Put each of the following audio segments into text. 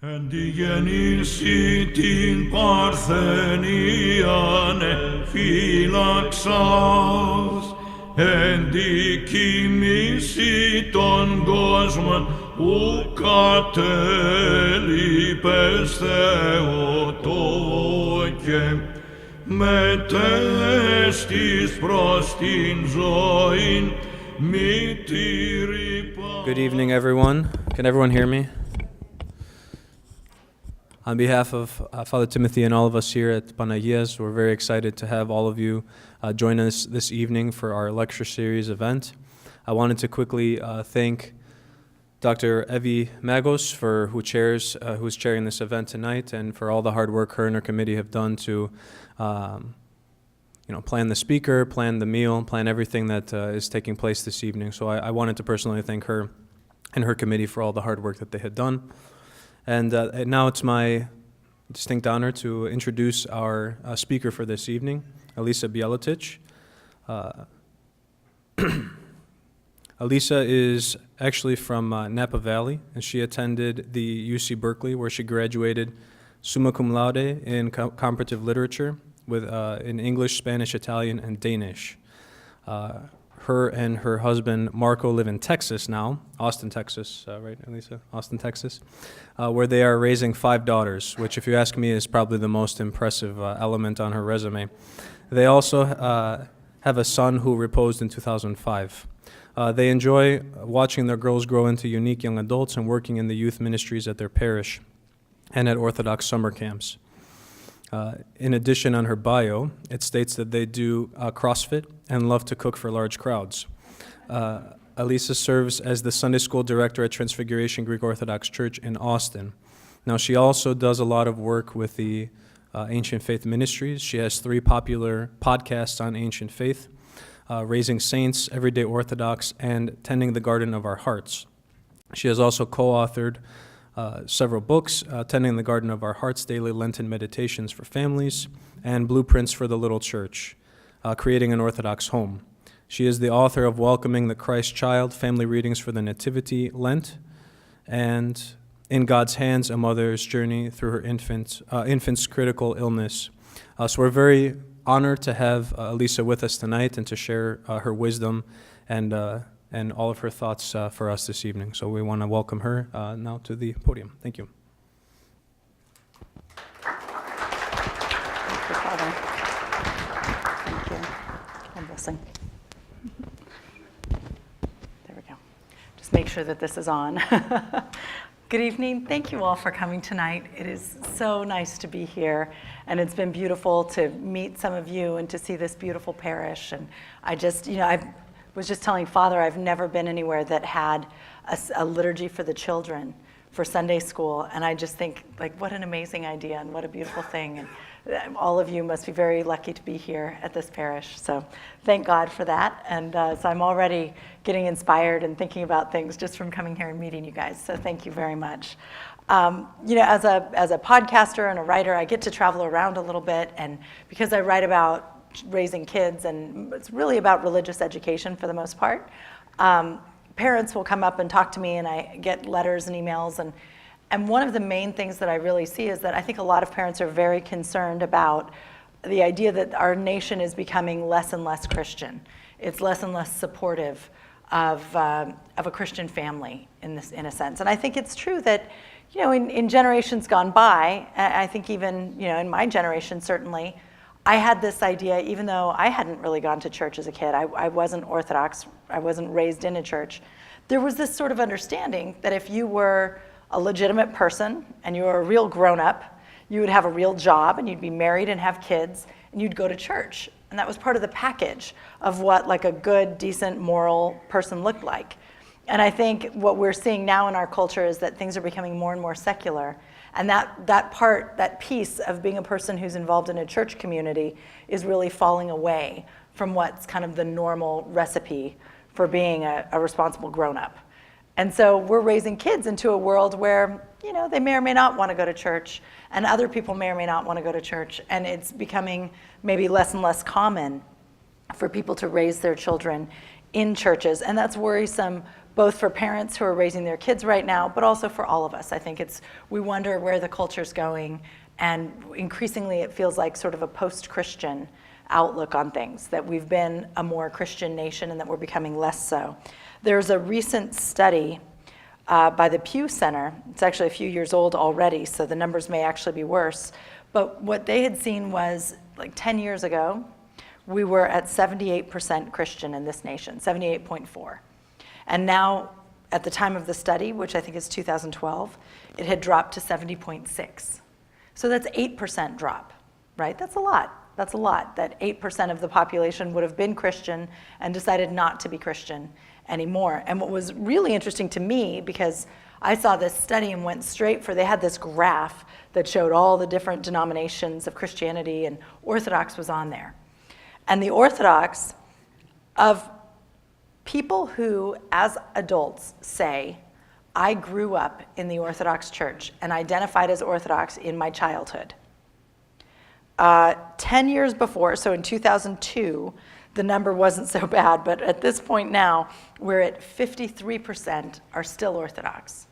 And γεννήσει την παρθενίανε φύλαξας, εν δικοιμήσει των κόσμων ου κατέλειπες Θεοτό και μετέστης προς την ζωήν μητήρη. Good evening, everyone. Can everyone hear me? On behalf of Father Timothy and all of us here at Panagias, we're very excited to have all of you join us this evening for our lecture series event. I wanted to quickly thank Dr. Evie Magos, who's chairing this event tonight, and for all the hard work her and her committee have done to plan the speaker, plan the meal, plan everything that is taking place this evening. So I wanted to personally thank her and her committee for all the hard work that they had done. And now it's my distinct honor to introduce our speaker for this evening, Elisa Bielatich. Elisa is actually from Napa Valley, and she attended the UC Berkeley, where she graduated summa cum laude in comparative literature with in English, Spanish, Italian, and Danish. Her and her husband, Marco, live in Texas now, Austin, Texas, right, Elisa? Austin, Texas, where they are raising 5 daughters, which, if you ask me, is probably the most impressive element on her resume. They also have a son who reposed in 2005. They enjoy watching their girls grow into unique young adults and working in the youth ministries at their parish and at Orthodox summer camps. In addition, on her bio, it states that they do CrossFit and love to cook for large crowds. Elisa serves as the Sunday school director at Transfiguration Greek Orthodox Church in Austin. Now, she also does a lot of work with the Ancient Faith Ministries. She has 3 popular podcasts on ancient faith, Raising Saints, Everyday Orthodox, and Tending the Garden of Our Hearts. She has also co-authored several books, Tending the Garden of Our Hearts, Daily Lenten Meditations for Families, and Blueprints for the Little Church, Creating an Orthodox Home. She is the author of Welcoming the Christ Child, Family Readings for the Nativity, Lent, and In God's Hands, A Mother's Journey Through Her Infant's Critical Illness. So we're very honored to have Elisa with us tonight and to share her wisdom and all of her thoughts for us this evening. So we want to welcome her now to the podium. Thank you. Thank you, Father. Thank you. God blessing. There we go. Just make sure that this is on. Good evening. Thank you all for coming tonight. It is so nice to be here, and it's been beautiful to meet some of you and to see this beautiful parish. And I just, I was just telling Father, I've never been anywhere that had a liturgy for the children for Sunday school, and I just think, what an amazing idea and what a beautiful thing. And all of you must be very lucky to be here at this parish. So thank God for that. And so I'm already getting inspired and thinking about things just from coming here and meeting you guys. So thank you very much. As a podcaster and a writer, I get to travel around a little bit, and because I write about raising kids, and it's really about religious education for the most part. Parents will come up and talk to me, and I get letters and emails, and one of the main things that I really see is that I think a lot of parents are very concerned about the idea that our nation is becoming less and less Christian. It's less and less supportive of a Christian family in a sense. And I think it's true that, in generations gone by, I think even, in my generation certainly, I had this idea, even though I hadn't really gone to church as a kid, I wasn't Orthodox, I wasn't raised in a church, there was this sort of understanding that if you were a legitimate person and you were a real grown-up, you would have a real job and you'd be married and have kids and you'd go to church. And that was part of the package of what a good, decent, moral person looked like. And I think what we're seeing now in our culture is that things are becoming more and more secular. And that piece of being a person who's involved in a church community is really falling away from what's kind of the normal recipe for being a responsible grown-up. And so we're raising kids into a world where, they may or may not want to go to church, and other people may or may not want to go to church, and it's becoming maybe less and less common for people to raise their children in churches. And that's worrisome both for parents who are raising their kids right now, but also for all of us. I think we wonder where the culture's going, and increasingly it feels like sort of a post-Christian outlook on things, that we've been a more Christian nation and that we're becoming less so. There's a recent study by the Pew Center. It's actually a few years old already, so the numbers may actually be worse. But what they had seen was, like 10 years ago, we were at 78% Christian in this nation, 78.4. And now, at the time of the study, which I think is 2012, it had dropped to 70.6. So that's 8% drop, right? That's a lot. That's a lot, that 8% of the population would have been Christian and decided not to be Christian anymore. And what was really interesting to me, because I saw this study and went straight for, they had this graph that showed all the different denominations of Christianity, and Orthodox was on there. And the Orthodox, of people who, as adults, say, I grew up in the Orthodox Church and identified as Orthodox in my childhood. 10 years before, so in 2002, the number wasn't so bad, but at this point now, we're at 53% are still Orthodox,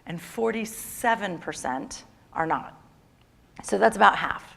and 47% are not. So that's about half,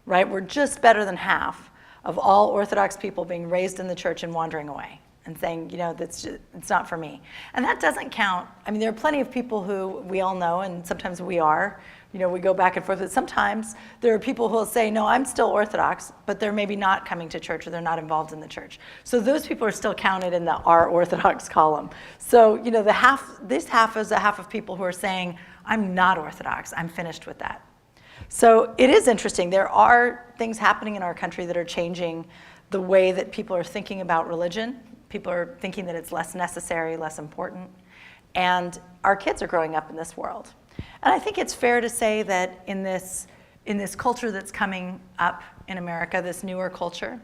right? We're just better than half of all Orthodox people being raised in the church and wandering away and saying, it's not for me. And that doesn't count. I mean, there are plenty of people who we all know, and sometimes we are, we go back and forth, but sometimes there are people who will say, no, I'm still Orthodox, but they're maybe not coming to church or they're not involved in the church. So those people are still counted in the "are Orthodox" column. So, this half is a half of people who are saying, I'm not Orthodox, I'm finished with that. So it is interesting. There are things happening in our country that are changing the way that people are thinking about religion. People are thinking that it's less necessary, less important. And our kids are growing up in this world. And I think it's fair to say that in this culture that's coming up in America, this newer culture,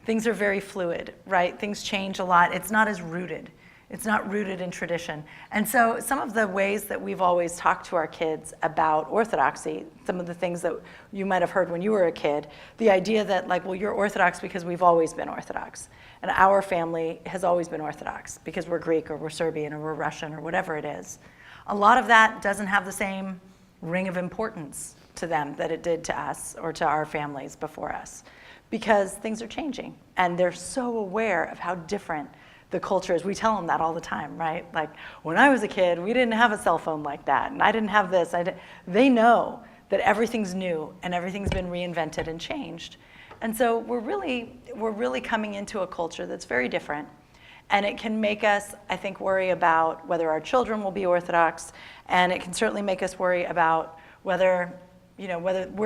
things are very fluid, right? Things change a lot. It's not as rooted. It's not rooted in tradition. And so some of the ways that we've always talked to our kids about Orthodoxy, some of the things that you might have heard when you were a kid, the idea that you're Orthodox because we've always been Orthodox. And our family has always been Orthodox because we're Greek or we're Serbian or we're Russian or whatever it is. A lot of that doesn't have the same ring of importance to them that it did to us or to our families before us, because things are changing and they're so aware of how different the culture is. We tell them that all the time, right? Like, when I was a kid, we didn't have a cell phone like that, and I didn't have this. They know that everything's new and everything's been reinvented and changed. And so we're really coming into a culture that's very different. And it can make us, I think, worry about whether our children will be Orthodox, and it can certainly make us worry about where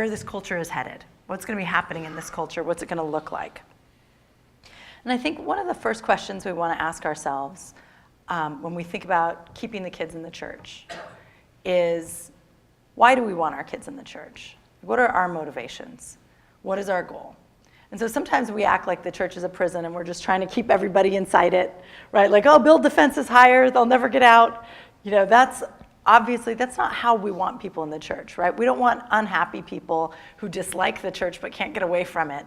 this culture is headed. What's going to be happening in this culture? What's it going to look like? And I think one of the first questions we want to ask ourselves when we think about keeping the kids in the church is, why do we want our kids in the church? What are our motivations? What is our goal? And so sometimes we act like the church is a prison and we're just trying to keep everybody inside it, right? Like, oh, build the fences higher, they'll never get out. That's not how we want people in the church, right? We don't want unhappy people who dislike the church but can't get away from it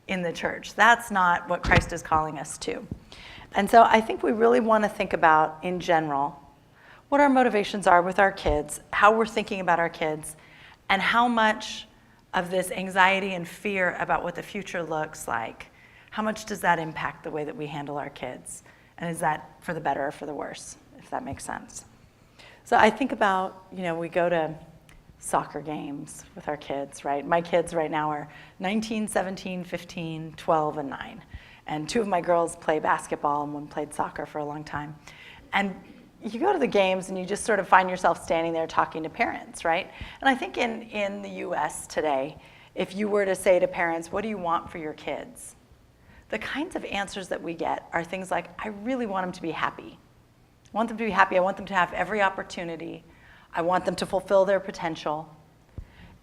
in the church. That's not what Christ is calling us to. And so I think we really want to think about, in general, what our motivations are with our kids, how we're thinking about our kids, and how much of this anxiety and fear about what the future looks like, how much does that impact the way that we handle our kids? And is that for the better or for the worse, if that makes sense? So I think about, we go to soccer games with our kids, right? My kids right now are 19, 17, 15, 12, and 9. And 2 of my girls play basketball and one played soccer for a long time. And you go to the games and you just sort of find yourself standing there talking to parents, right? And I think in the US today, if you were to say to parents, what do you want for your kids? The kinds of answers that we get are things like, I really want them to be happy. I want them to be happy. I want them to have every opportunity. I want them to fulfill their potential.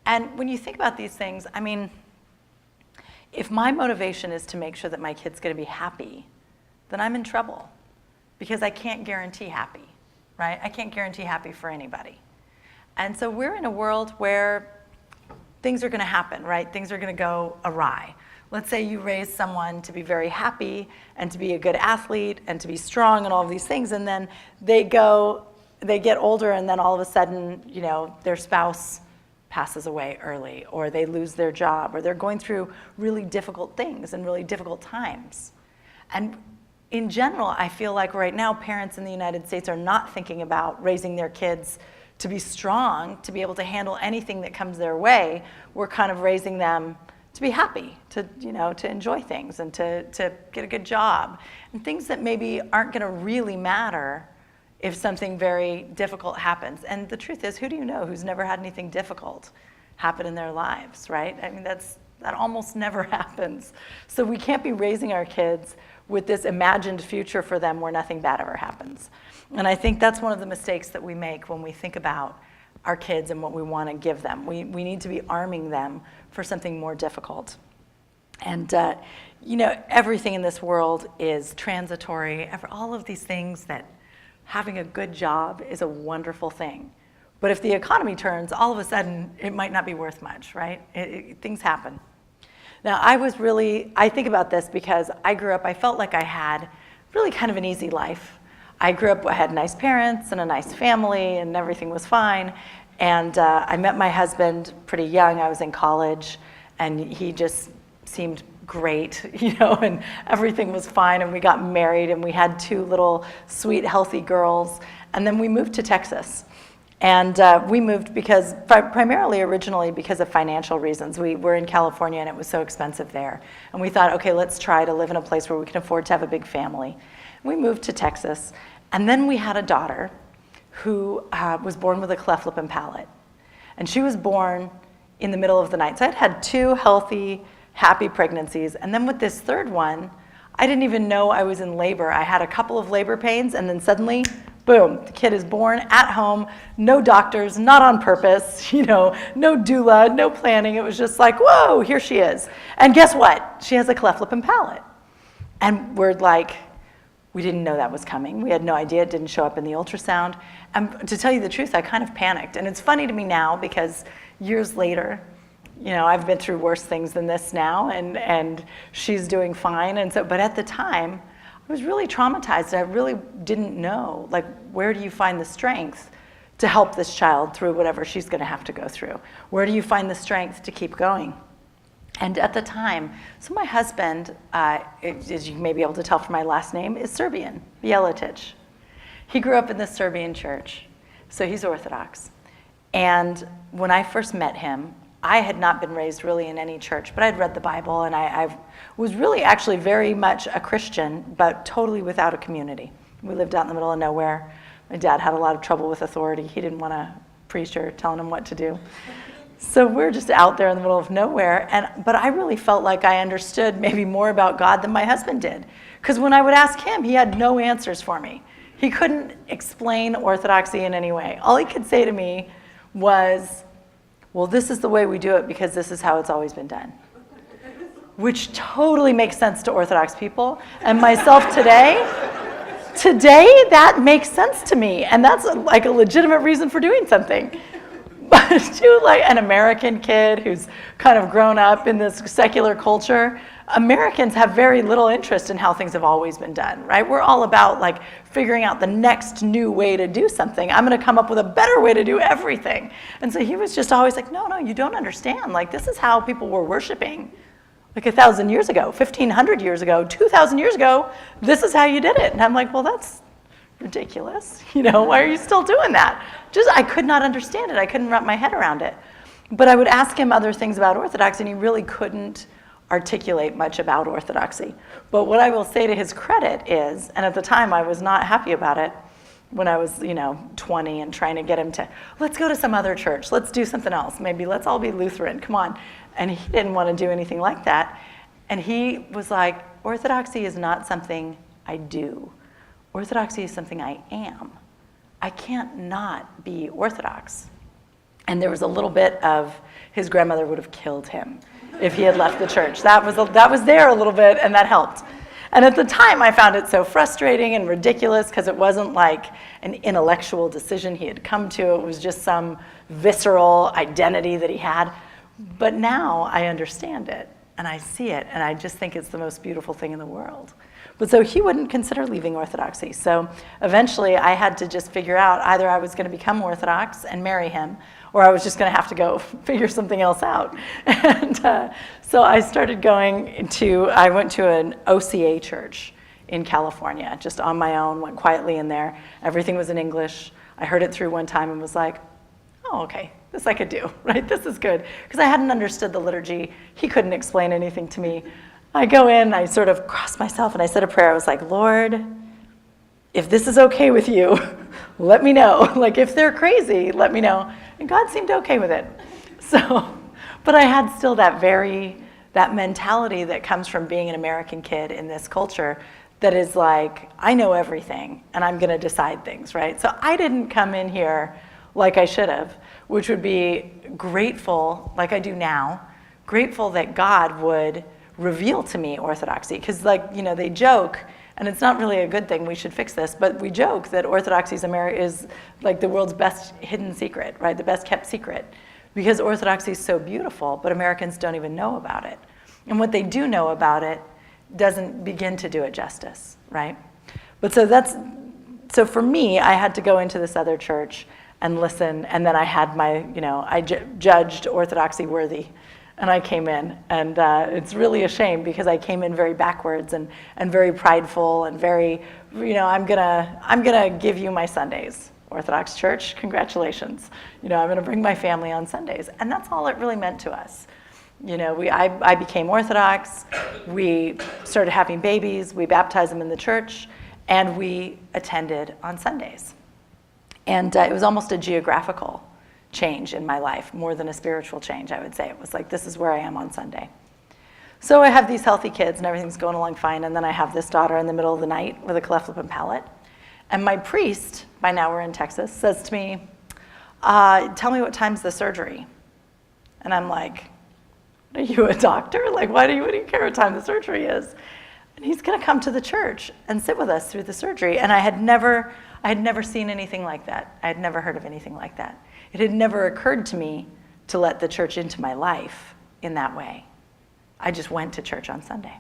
And when you think about these things, I mean, if my motivation is to make sure that my kid's going to be happy, then I'm in trouble, because I can't guarantee happy, right? I can't guarantee happy for anybody. And so we're in a world where things are going to happen, right? Things are going to go awry. let's say you raise someone to be very happy and to be a good athlete and to be strong and all of these things, and then they get older, and then all of a sudden, their spouse passes away early, or they lose their job, or they're going through really difficult things and really difficult times. And in general, I feel like right now parents in the United States are not thinking about raising their kids to be strong, to be able to handle anything that comes their way. We're kind of raising them to be happy, to enjoy things, and to get a good job, and things that maybe aren't going to really matter if something very difficult happens. And the truth is, who do you know who's never had anything difficult happen in their lives, right? I mean, that almost never happens. So we can't be raising our kids with this imagined future for them where nothing bad ever happens. And I think that's one of the mistakes that we make when we think about our kids and what we want to give them. We need to be arming them for something more difficult. And everything in this world is transitory. All of these things, that having a good job is a wonderful thing. But if the economy turns, all of a sudden, it might not be worth much, right? Things happen. Now, I think about this because I grew up, I felt like I had really kind of an easy life. I grew up, I had nice parents and a nice family, and everything was fine. And I met my husband pretty young. I was in college, and he just seemed great, and everything was fine. And we got married, and we had 2 little sweet, healthy girls. And then we moved to Texas. And we moved primarily originally because of financial reasons. We were in California, and it was so expensive there. And we thought, okay, let's try to live in a place where we can afford to have a big family. We moved to Texas, and then we had a daughter who was born with a cleft lip and palate. And she was born in the middle of the night. So I'd had 2 healthy, happy pregnancies. And then with this third one, I didn't even know I was in labor. I had a couple of labor pains, and then suddenly, boom, the kid is born at home, no doctors, not on purpose, no doula, no planning. It was just like, whoa, here she is. And guess what? She has a cleft lip and palate. And we're like, we didn't know that was coming. We had no idea. It didn't show up in the ultrasound. And to tell you the truth, I kind of panicked. And it's funny to me now because years later, I've been through worse things than this now, and she's doing fine. And so, but at the time, I was really traumatized. I really didn't know, where do you find the strength to help this child through whatever she's going to have to go through? Where do you find the strength to keep going? And at the time, so my husband, as you may be able to tell from my last name, is Serbian, Jelitic. He grew up in the Serbian church, so he's Orthodox. And when I first met him, I had not been raised really in any church, but I'd read the Bible, and I was really actually very much a Christian, but totally without a community. We lived out in the middle of nowhere. My dad had a lot of trouble with authority. He didn't want a preacher telling him what to do. So we're just out there in the middle of nowhere, but I really felt like I understood maybe more about God than my husband did. Because when I would ask him, he had no answers for me. He couldn't explain Orthodoxy in any way. All he could say to me was, well, this is the way we do it because this is how it's always been done. Which totally makes sense to Orthodox people. And myself today, that makes sense to me. And that's a legitimate reason for doing something. But to an American kid who's kind of grown up in this secular culture, Americans have very little interest in how things have always been done, right? We're all about figuring out the next new way to do something. I'm going to come up with a better way to do everything. And so he was just always like, no, you don't understand. This is how people were worshiping 1,000 years ago, 1,500 years ago, 2,000 years ago. This is how you did it. And I'm like, well, that's ridiculous. Why are you still doing that? I could not understand it. I couldn't wrap my head around it. But I would ask him other things about Orthodoxy, and he really couldn't articulate much about Orthodoxy. But what I will say to his credit is, and at the time I was not happy about it when I was, 20 and trying to get him to, let's go to some other church. Let's do something else. Maybe let's all be Lutheran. Come on. And he didn't want to do anything like that. And he was like, Orthodoxy is not something I do. Orthodoxy is something I am. I can't not be Orthodox. And there was a little bit of his grandmother would have killed him if he had left the church. That was there a little bit, and that helped. And at the time, I found it so frustrating and ridiculous because it wasn't like an intellectual decision he had come to. It was just some visceral identity that he had. But now I understand it. and I see it, and I just think it's the most beautiful thing in the world. But so he wouldn't consider leaving Orthodoxy. So eventually I had to just figure out either I was going to become Orthodox and marry him, or I was just going to have to go figure something else out. And so I started I went to an OCA church in California, just on my own, went quietly in there. Everything was in English. I heard it through one time and was like, oh, okay, this I could do, right? This is good. Because I hadn't understood the liturgy. He couldn't explain anything to me. I go in, I sort of crossed myself, and I said a prayer. I was like, Lord, if this is okay with you, let me know. Like, if they're crazy, let me know. And God seemed okay with it. So, but I had still that mentality that comes from being an American kid in this culture that is like, I know everything, and I'm going to decide things, right? So I didn't come in here like I should have, which would be grateful, like I do now, grateful that God would reveal to me Orthodoxy. Because, like, you know, they joke, and it's not really a good thing, we should fix this, but we joke that Orthodoxy is like the world's best hidden secret, right? The best kept secret. Because Orthodoxy is so beautiful, but Americans don't even know about it. And what they do know about it doesn't begin to do it justice, right? But so for me, I had to go into this other church and listen, and then I had I judged Orthodoxy worthy. And I came in, and it's really a shame because I came in very backwards and very prideful and very, I'm gonna give you my Sundays, Orthodox Church, congratulations. I'm gonna bring my family on Sundays, and that's all it really meant to us. I became Orthodox, we started having babies, we baptized them in the church, and we attended on Sundays. And it was almost a geographical change in my life, more than a spiritual change, I would say. It was like, this is where I am on Sunday. So I have these healthy kids and everything's going along fine, and then I have this daughter in the middle of the night with a cleft lip and palate. And my priest, by now we're in Texas, says to me, tell me what time's the surgery? And I'm like, are you a doctor? Like, why do you care what time the surgery is? And he's gonna come to the church and sit with us through the surgery. And I had never seen anything like that. I had never heard of anything like that. It had never occurred to me to let the church into my life in that way. I just went to church on Sunday.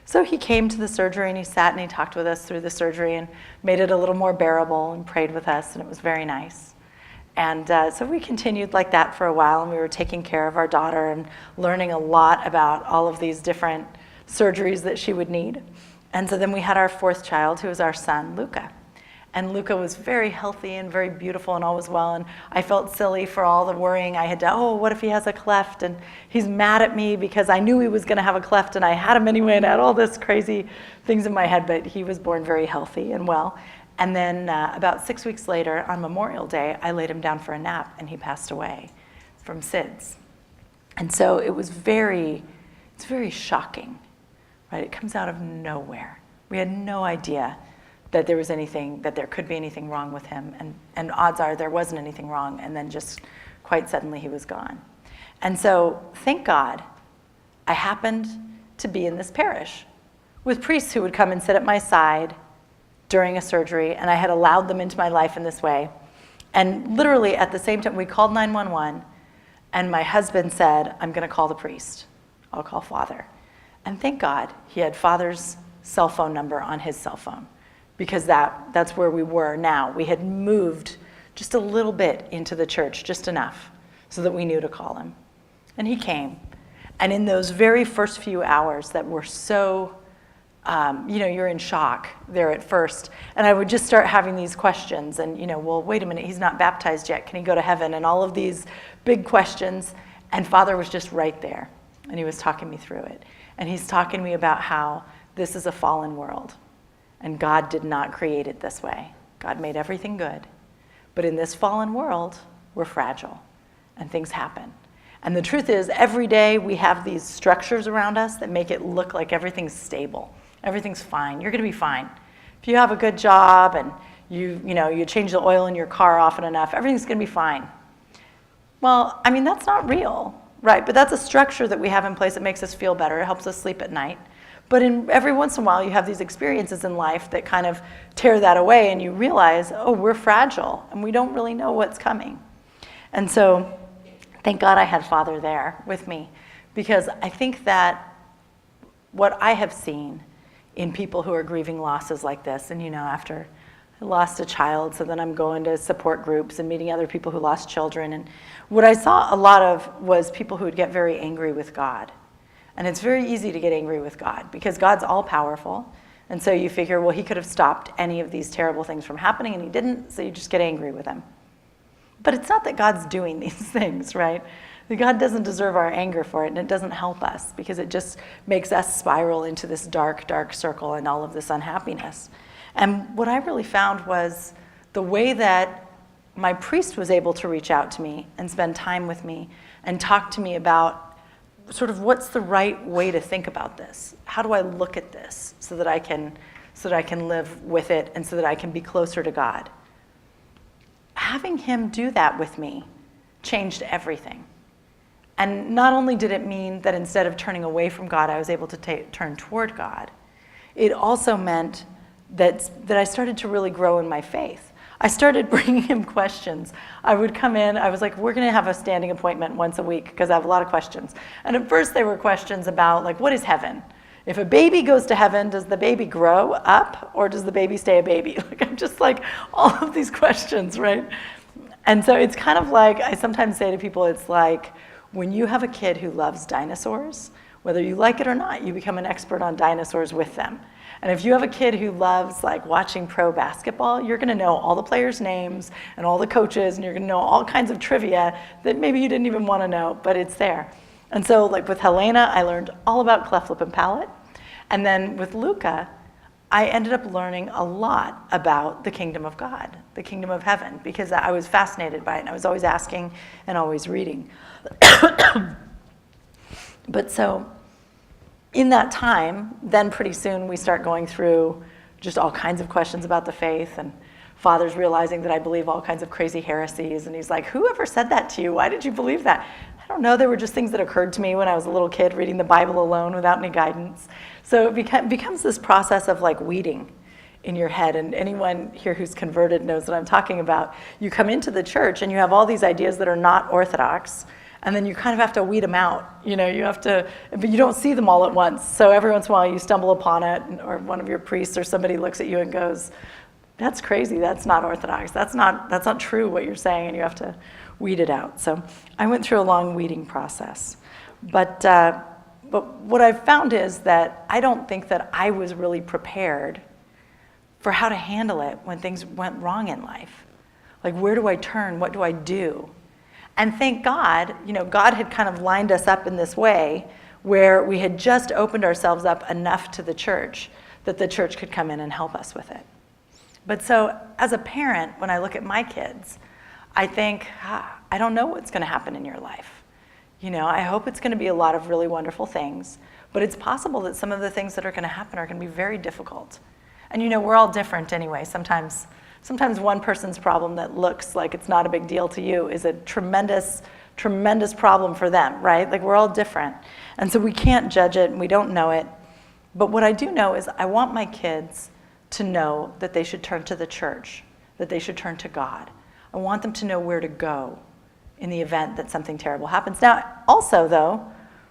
So he came to the surgery and he sat and he talked with us through the surgery and made it a little more bearable and prayed with us, and it was very nice. And so we continued like that for a while, and we were taking care of our daughter and learning a lot about all of these different surgeries that she would need. And so then we had our fourth child, who was our son, Luca. And Luca was very healthy and very beautiful and all was well. And I felt silly for all the worrying I had done. What if he has a cleft? And he's mad at me because I knew he was going to have a cleft and I had him anyway, and I had all this crazy things in my head. But he was born very healthy and well. And then about 6 weeks later, on Memorial Day, I laid him down for a nap and he passed away from SIDS. And so it's very shocking, right? It comes out of nowhere. We had no idea that there could be anything wrong with him, and odds are there wasn't anything wrong, and then just quite suddenly he was gone. And so, thank God, I happened to be in this parish with priests who would come and sit at my side during a surgery, and I had allowed them into my life in this way. And literally at the same time, we called 911, and my husband said, I'm gonna call the priest. I'll call Father. And thank God, he had Father's cell phone number on his cell phone, because that's where we were now. We had moved just a little bit into the church, just enough, so that we knew to call him. And he came. And in those very first few hours that were so, you're in shock there at first. And I would just start having these questions and, well, wait a minute, he's not baptized yet. Can he go to heaven? And all of these big questions. And Father was just right there. And he was talking me through it. And he's talking to me about how this is a fallen world. And God did not create it this way. God made everything good. But in this fallen world, we're fragile and things happen. And the truth is, every day we have these structures around us that make it look like everything's stable. Everything's fine. You're gonna be fine. If you have a good job and you change the oil in your car often enough, everything's gonna be fine. Well, that's not real, right? But that's a structure that we have in place that makes us feel better. It helps us sleep at night. But every once in a while, you have these experiences in life that kind of tear that away, and you realize, we're fragile, and we don't really know what's coming. And so, thank God I had Father there with me, because I think that what I have seen in people who are grieving losses like this, and after I lost a child, so then I'm going to support groups and meeting other people who lost children, and what I saw a lot of was people who would get very angry with God. And it's very easy to get angry with God because God's all powerful. And so you figure, well, he could have stopped any of these terrible things from happening and he didn't, so you just get angry with him. But it's not that God's doing these things, right? God doesn't deserve our anger for it, and it doesn't help us because it just makes us spiral into this dark, dark circle and all of this unhappiness. And what I really found was the way that my priest was able to reach out to me and spend time with me and talk to me about sort of what's the right way to think about this? How do I look at this so that I can live with it and so that I can be closer to God? Having him do that with me changed everything. And not only did it mean that instead of turning away from God, I was able to turn toward God, it also meant that I started to really grow in my faith. I started bringing him questions. I would come in, I was like, we're going to have a standing appointment once a week because I have a lot of questions. And at first they were questions about, like, what is heaven? If a baby goes to heaven, does the baby grow up or does the baby stay a baby? Like, I'm just like, all of these questions, right? And so it's kind of like, I sometimes say to people, it's like when you have a kid who loves dinosaurs, whether you like it or not, you become an expert on dinosaurs with them. And if you have a kid who loves like watching pro basketball, you're going to know all the players' names and all the coaches, and you're going to know all kinds of trivia that maybe you didn't even want to know, but it's there. And so like with Helena, I learned all about cleft lip and palate. And then with Luca, I ended up learning a lot about the kingdom of God, the kingdom of heaven, because I was fascinated by it, and I was always asking and always reading. But so in that time, then pretty soon we start going through just all kinds of questions about the faith, and Father's realizing that I believe all kinds of crazy heresies, and he's like, whoever said that to you? Why did you believe that? I don't know, there were just things that occurred to me when I was a little kid reading the Bible alone without any guidance. So it becomes this process of like weeding in your head, and anyone here who's converted knows what I'm talking about. You come into the church and you have all these ideas that are not Orthodox, and then you kind of have to weed them out. You have to, but you don't see them all at once. So every once in a while you stumble upon it, or one of your priests or somebody looks at you and goes, that's crazy, that's not Orthodox, that's not true what you're saying, and you have to weed it out. So I went through a long weeding process. But what I've found is that I don't think that I was really prepared for how to handle it when things went wrong in life. Like, where do I turn? What do I do? And thank God, God had kind of lined us up in this way where we had just opened ourselves up enough to the church that the church could come in and help us with it. But so as a parent, when I look at my kids, I think, I don't know what's going to happen in your life. I hope it's going to be a lot of really wonderful things, but it's possible that some of the things that are going to happen are going to be very difficult. And we're all different anyway. Sometimes one person's problem that looks like it's not a big deal to you is a tremendous, tremendous problem for them, right? Like, we're all different. And so we can't judge it and we don't know it. But what I do know is I want my kids to know that they should turn to the church, that they should turn to God. I want them to know where to go in the event that something terrible happens. Now, also, though,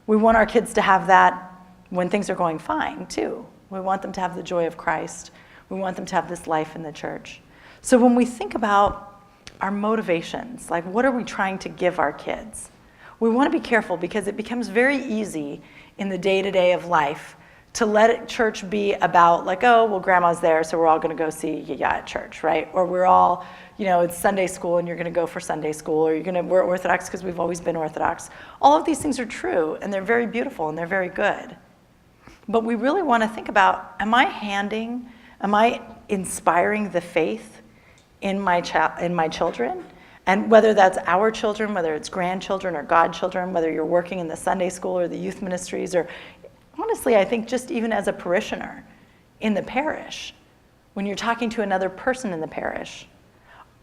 we want our kids to have that when things are going fine, too. We want them to have the joy of Christ. We want them to have this life in the church. So when we think about our motivations, like what are we trying to give our kids? We want to be careful because it becomes very easy in the day-to-day of life to let church be about like, oh, well, grandma's there, so we're all going to go see Yaya at church, right? Or we're all, it's Sunday school and you're going to go for Sunday school, or we're Orthodox because we've always been Orthodox. All of these things are true, and they're very beautiful, and they're very good. But we really want to think about, am I inspiring the faith in my children? And whether that's our children, whether it's grandchildren or godchildren, whether you're working in the Sunday school or the youth ministries, or honestly, I think just even as a parishioner in the parish, when you're talking to another person in the parish,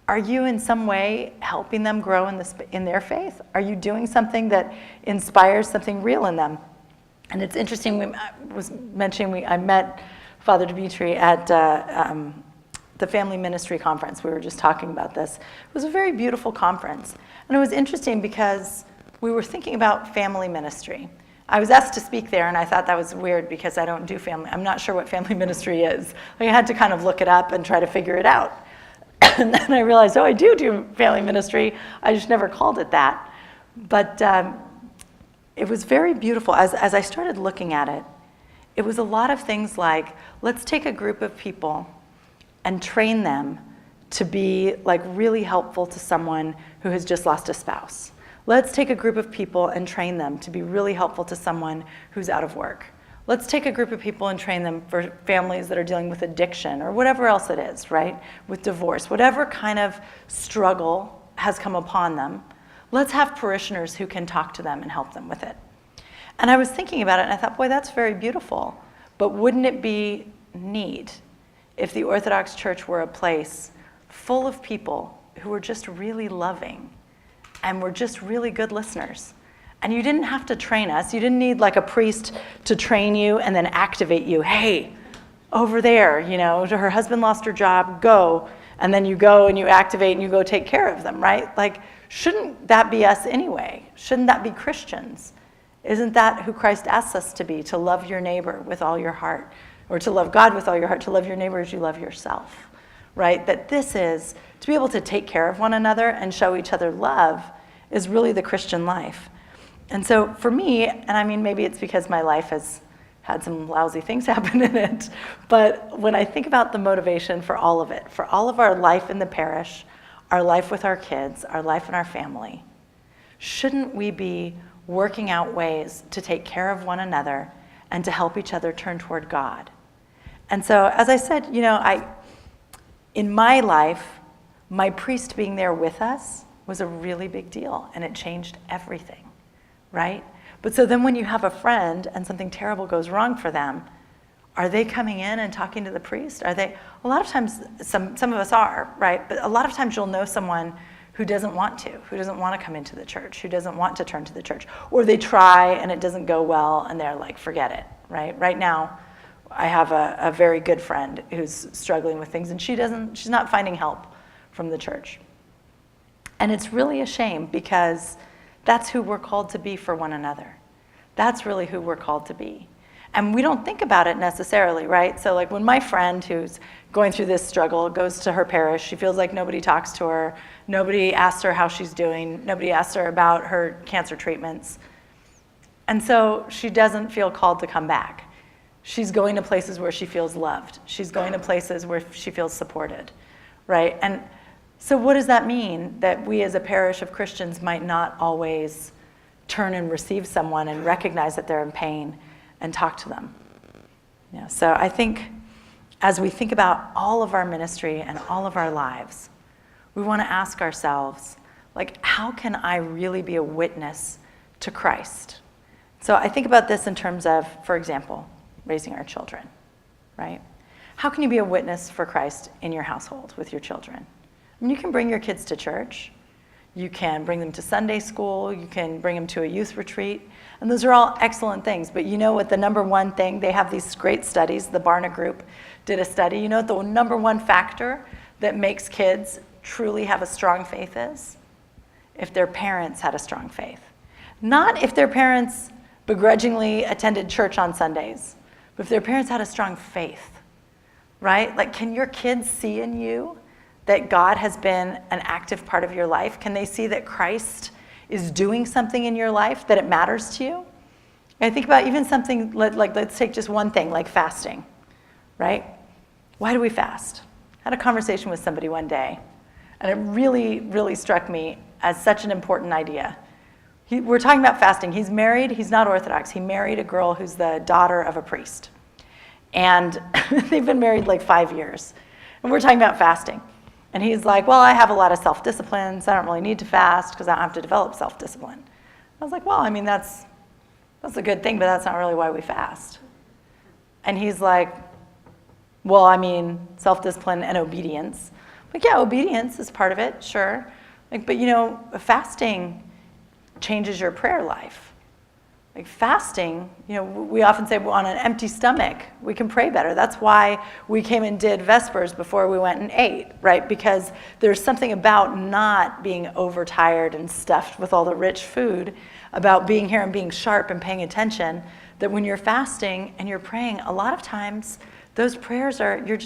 are you in some way helping them grow in their faith? Are you doing something that inspires something real in them? And it's interesting, I was mentioning, I met Father Dimitri at the Family Ministry Conference. We were just talking about this. It was a very beautiful conference. And it was interesting because we were thinking about family ministry. I was asked to speak there, and I thought that was weird because I don't do family. I'm not sure what family ministry is. I had to kind of look it up and try to figure it out. And then I realized, oh, I do family ministry. I just never called it that. But it was very beautiful. As I started looking at it, it was a lot of things like, let's take a group of people and train them to be like really helpful to someone who has just lost a spouse. Let's take a group of people and train them to be really helpful to someone who's out of work. Let's take a group of people and train them for families that are dealing with addiction or whatever else it is, right? With divorce, whatever kind of struggle has come upon them. Let's have parishioners who can talk to them and help them with it. And I was thinking about it and I thought, boy, that's very beautiful. But wouldn't it be neat if the Orthodox Church were a place full of people who were just really loving and were just really good listeners? And you didn't have to train us. You didn't need like a priest to train you and then activate you. Hey, over there, her husband lost her job, go. And then you go and you activate and you go take care of them, right? Like, shouldn't that be us anyway? Shouldn't that be Christians? Isn't that who Christ asks us to be, to love your neighbor with all your heart, or to love God with all your heart, to love your neighbor as you love yourself, right? That this is, to be able to take care of one another and show each other love is really the Christian life. And so for me, and I mean, maybe it's because my life has had some lousy things happen in it, but when I think about the motivation for all of it, for all of our life in the parish, our life with our kids, our life in our family, shouldn't we be working out ways to take care of one another and to help each other turn toward God? And so, as I said, in my life, my priest being there with us was a really big deal, and it changed everything, right? But so then when you have a friend and something terrible goes wrong for them, are they coming in and talking to the priest? Are they? A lot of times, some of us are, right? But a lot of times you'll know someone who doesn't want to come into the church, who doesn't want to turn to the church. Or they try and it doesn't go well and they're like, forget it, right? Right now, I have a very good friend who's struggling with things and she's not finding help from the church. And it's really a shame because that's who we're called to be for one another. That's really who we're called to be. And we don't think about it necessarily, right? So like when my friend who's going through this struggle goes to her parish, she feels like nobody talks to her, nobody asks her how she's doing, nobody asks her about her cancer treatments. And so she doesn't feel called to come back. She's going to places where she feels loved. She's going to places where she feels supported, right? And so what does that mean? That we as a parish of Christians might not always turn and receive someone and recognize that they're in pain and talk to them. Yeah, so I think as we think about all of our ministry and all of our lives, we want to ask ourselves, like, how can I really be a witness to Christ? So I think about this in terms of, for example, raising our children, right? How can you be a witness for Christ in your household with your children? I mean, you can bring your kids to church. You can bring them to Sunday school. You can bring them to a youth retreat. And those are all excellent things. But you know what the number one thing, they have these great studies. The Barna Group did a study. You know what the number one factor that makes kids truly have a strong faith is? If their parents had a strong faith. Not if their parents begrudgingly attended church on Sundays, but if their parents had a strong faith, right? Like, can your kids see in you that God has been an active part of your life? Can they see that Christ is doing something in your life, that it matters to you? I think about even something like let's take just one thing, like fasting, right? Why do we fast? I had a conversation with somebody one day, and it really, really struck me as such an important idea. We're talking about fasting. He's married. He's not Orthodox. He married a girl who's the daughter of a priest. And they've been married like 5 years. And we're talking about fasting. And he's like, well, I have a lot of self-discipline, so I don't really need to fast because I don't have to develop self-discipline. I was like, well, I mean, that's a good thing, but that's not really why we fast. And he's like, well, I mean, self-discipline and obedience. Like, yeah, obedience is part of it, sure. Like, but, fasting changes your prayer life, Like fasting, we often say on an empty stomach, we can pray better. That's why we came and did Vespers before we went and ate, right? Because there's something about not being overtired and stuffed with all the rich food, about being here and being sharp and paying attention, that when you're fasting and you're praying, a lot of times those prayers you're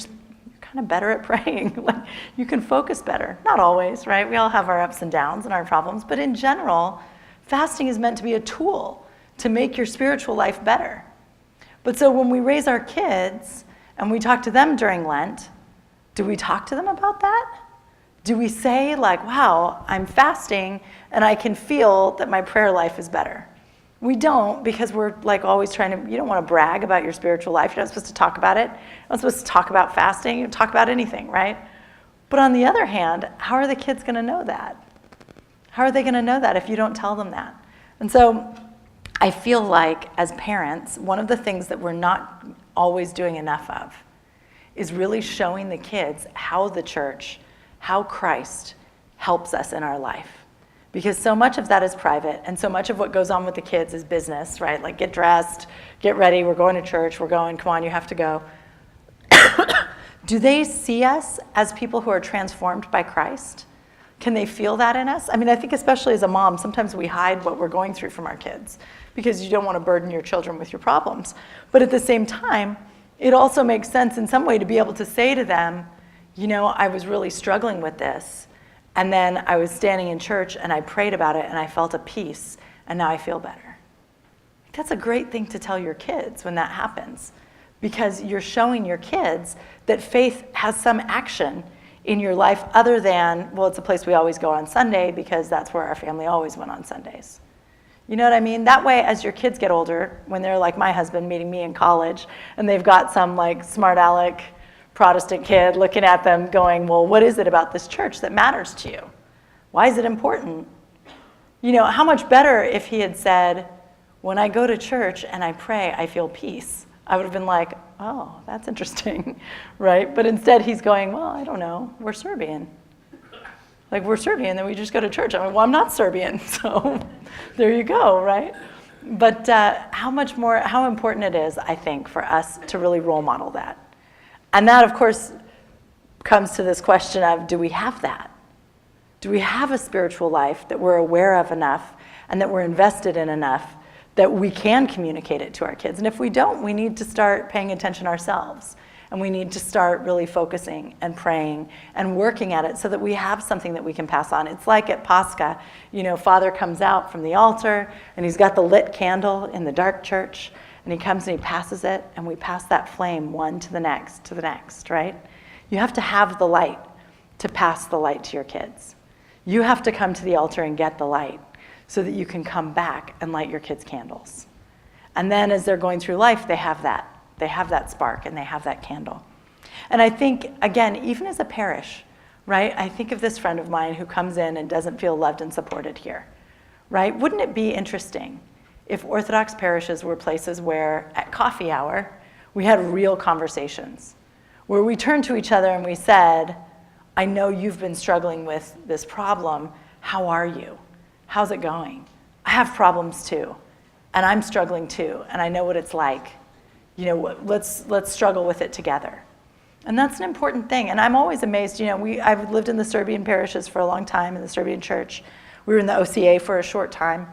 kind of better at praying. Like, you can focus better. Not always, right? We all have our ups and downs and our problems, but in general, fasting is meant to be a tool to make your spiritual life better. But so when we raise our kids and we talk to them during Lent, do we talk to them about that? Do we say like, wow, I'm fasting and I can feel that my prayer life is better? We don't, because we're like always you don't want to brag about your spiritual life. You're not supposed to talk about it. You're not supposed to talk about fasting. You don't talk about anything, right? But on the other hand, how are the kids going to know that? How are they going to know that if you don't tell them that? And so I feel like as parents, one of the things that we're not always doing enough of is really showing the kids how the church, how Christ helps us in our life. Because so much of that is private, and so much of what goes on with the kids is business, right? Like, get dressed, get ready, we're going to church, come on, you have to go. Do they see us as people who are transformed by Christ? Can they feel that in us? I mean, I think especially as a mom, sometimes we hide what we're going through from our kids because you don't want to burden your children with your problems. But at the same time, it also makes sense in some way to be able to say to them, I was really struggling with this. And then I was standing in church and I prayed about it and I felt a peace and now I feel better. That's a great thing to tell your kids when that happens, because you're showing your kids that faith has some action in your life other than, well, it's a place we always go on Sunday because that's where our family always went on Sundays. You know what I mean? That way, as your kids get older, when they're like my husband meeting me in college and they've got some like smart aleck Protestant kid looking at them going, well, what is it about this church that matters to you? Why is it important? How much better if he had said, when I go to church and I pray, I feel peace. I would have been like, oh, that's interesting, right? But instead he's going, well, I don't know, we're Serbian. Like, we're Serbian, then we just go to church. I mean, well, I'm not Serbian, so there you go, right? But how important it is, I think, for us to really role model that. And that, of course, comes to this question of, do we have that? Do we have a spiritual life that we're aware of enough and that we're invested in enough that we can communicate it to our kids? And if we don't, we need to start paying attention ourselves. And we need to start really focusing and praying and working at it so that we have something that we can pass on. It's like at Pascha, Father comes out from the altar and he's got the lit candle in the dark church and he comes and he passes it and we pass that flame one to the next, right? You have to have the light to pass the light to your kids. You have to come to the altar and get the light so that you can come back and light your kids' candles. And then as they're going through life, they have that. They have that spark and they have that candle. And I think, again, even as a parish, right? I think of this friend of mine who comes in and doesn't feel loved and supported here, right? Wouldn't it be interesting if Orthodox parishes were places where at coffee hour, we had real conversations, where we turned to each other and we said, I know you've been struggling with this problem. How are you? How's it going? I have problems too, and I'm struggling too, and I know what it's like. Let's struggle with it together. And that's an important thing. And I'm always amazed, I've lived in the Serbian parishes for a long time, in the Serbian church. We were in the OCA for a short time.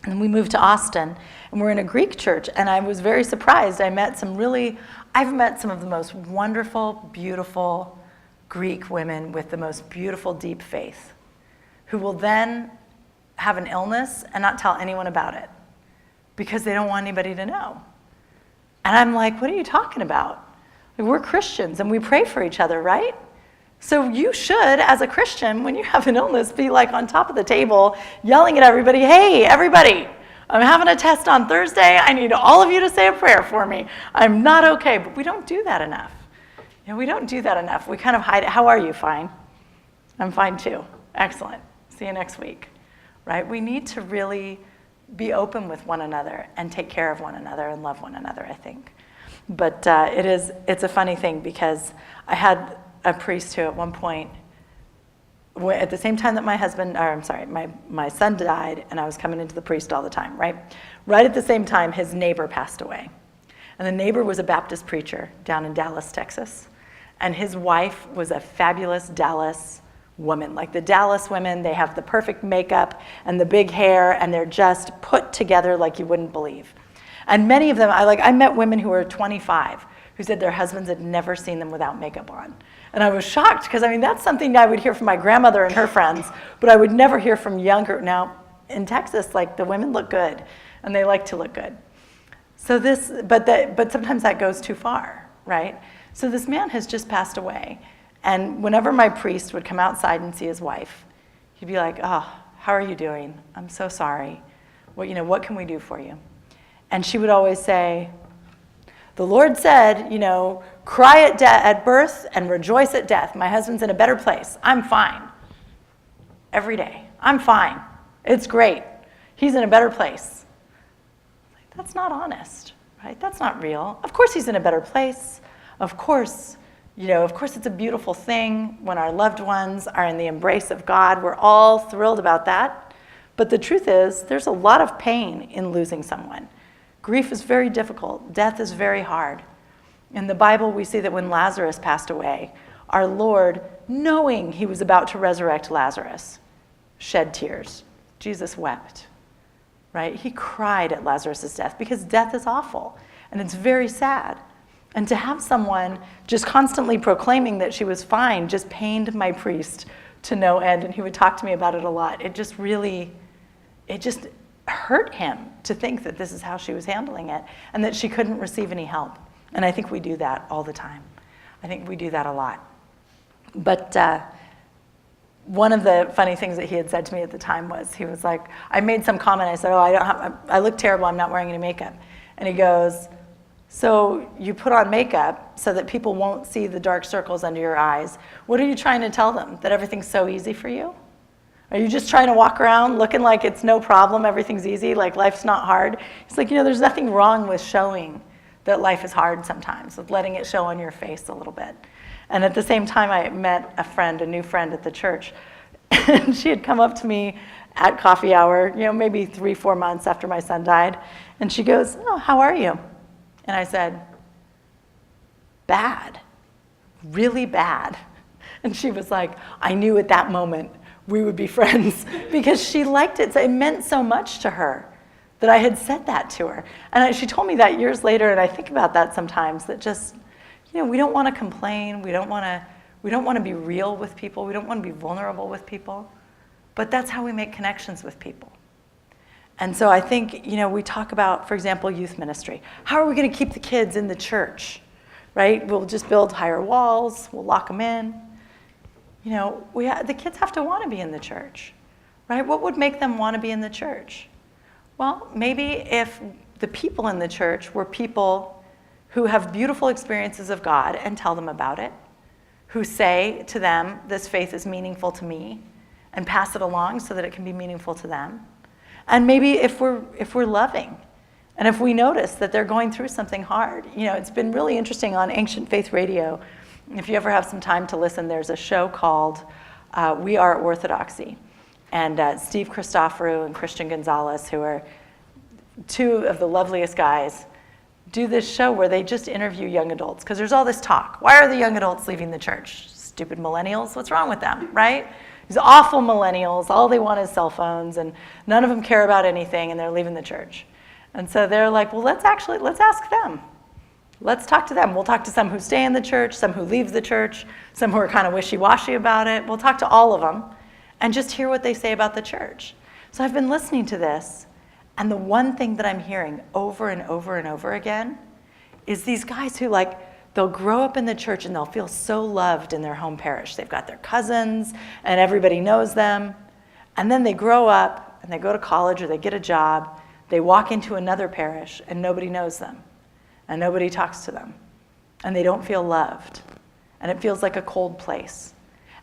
And then we moved to Austin, and we're in a Greek church. And I was very surprised. I've met some of the most wonderful, beautiful Greek women with the most beautiful, deep faith, who will then have an illness and not tell anyone about it because they don't want anybody to know. And I'm like, what are you talking about? Like, we're Christians and we pray for each other, right? So you should, as a Christian, when you have an illness, be like on top of the table, yelling at everybody, hey, everybody, I'm having a test on Thursday. I need all of you to say a prayer for me. I'm not okay. But we don't do that enough. We don't do that enough. We kind of hide it. How are you? Fine. I'm fine too. Excellent. See you next week, right? We need to really be open with one another and take care of one another and love one another, I think. But it's a funny thing because I had a priest who at one point at the same time that my son died, and I was coming into the priest all the time, right? Right at the same time, his neighbor passed away. And the neighbor was a Baptist preacher down in Dallas, Texas. And his wife was a fabulous Dallas woman. Like the Dallas women, they have the perfect makeup and the big hair, and they're just put together like you wouldn't believe. And many of them, I met women who were 25 who said their husbands had never seen them without makeup on. And I was shocked, because that's something I would hear from my grandmother and her friends, but I would never hear from younger. Now, in Texas, the women look good, and they like to look good. So but sometimes that goes too far, right? So this man has just passed away, and whenever my priest would come outside and see his wife, he'd be like, "Oh, how are you doing? I'm so sorry. What can we do for you?" And she would always say, "The Lord said, cry at birth and rejoice at death. My husband's in a better place. I'm fine. Every day. I'm fine. It's great. He's in a better place." That's not honest, right? That's not real. Of course he's in a better place. Of course it's a beautiful thing when our loved ones are in the embrace of God. We're all thrilled about that. But the truth is, there's a lot of pain in losing someone. Grief is very difficult. Death is very hard. In the Bible, we see that when Lazarus passed away, our Lord, knowing he was about to resurrect Lazarus, shed tears. Jesus wept, right? He cried at Lazarus' death, because death is awful, and it's very sad. And to have someone just constantly proclaiming that she was fine just pained my priest to no end, and he would talk to me about it a lot. It just hurt him to think that this is how she was handling it, and that she couldn't receive any help. And I think we do that all the time. I think we do that a lot. But one of the funny things that he had said to me at the time was, he was like, I made some comment. I said, I look terrible. I'm not wearing any makeup. And he goes, "So you put on makeup so that people won't see the dark circles under your eyes. What are you trying to tell them? That everything's so easy for you? Are you just trying to walk around looking like it's no problem, everything's easy, like life's not hard?" He's like, there's nothing wrong with showing that life is hard sometimes, with letting it show on your face a little bit. And at the same time, I met a new friend at the church, and she had come up to me at coffee hour, maybe 3-4 months after my son died, and she goes, "Oh, how are you?" And I said, "Bad, really bad." And she was like, I knew at that moment we would be friends, because she liked it. So it meant so much to her that I had said that to her. And she told me that years later, and I think about that sometimes, that just, we don't want to complain. We don't want to be real with people. We don't want to be vulnerable with people. But that's how we make connections with people. And so I think, we talk about, for example, youth ministry. How are we going to keep the kids in the church, right? We'll just build higher walls. We'll lock them in. The kids have to want to be in the church, right? What would make them want to be in the church? Well, maybe if the people in the church were people who have beautiful experiences of God and tell them about it, who say to them, this faith is meaningful to me, and pass it along so that it can be meaningful to them. And maybe if we're loving, and if we notice that they're going through something hard. It's been really interesting on Ancient Faith Radio. If you ever have some time to listen, there's a show called We Are Orthodoxy. And Steve Christoforou and Christian Gonzalez, who are two of the loveliest guys, do this show where they just interview young adults. Because there's all this talk. Why are the young adults leaving the church? Stupid millennials, what's wrong with them, right? These awful millennials, all they want is cell phones, and none of them care about anything, and they're leaving the church. And so they're like, well, let's ask them. Let's talk to them. We'll talk to some who stay in the church, some who leave the church, some who are kind of wishy-washy about it. We'll talk to all of them and just hear what they say about the church. So I've been listening to this, and the one thing that I'm hearing over and over and over again is these guys who they'll grow up in the church and they'll feel so loved in their home parish. They've got their cousins and everybody knows them. And then they grow up and they go to college or they get a job. They walk into another parish and nobody knows them. And nobody talks to them. And they don't feel loved. And it feels like a cold place.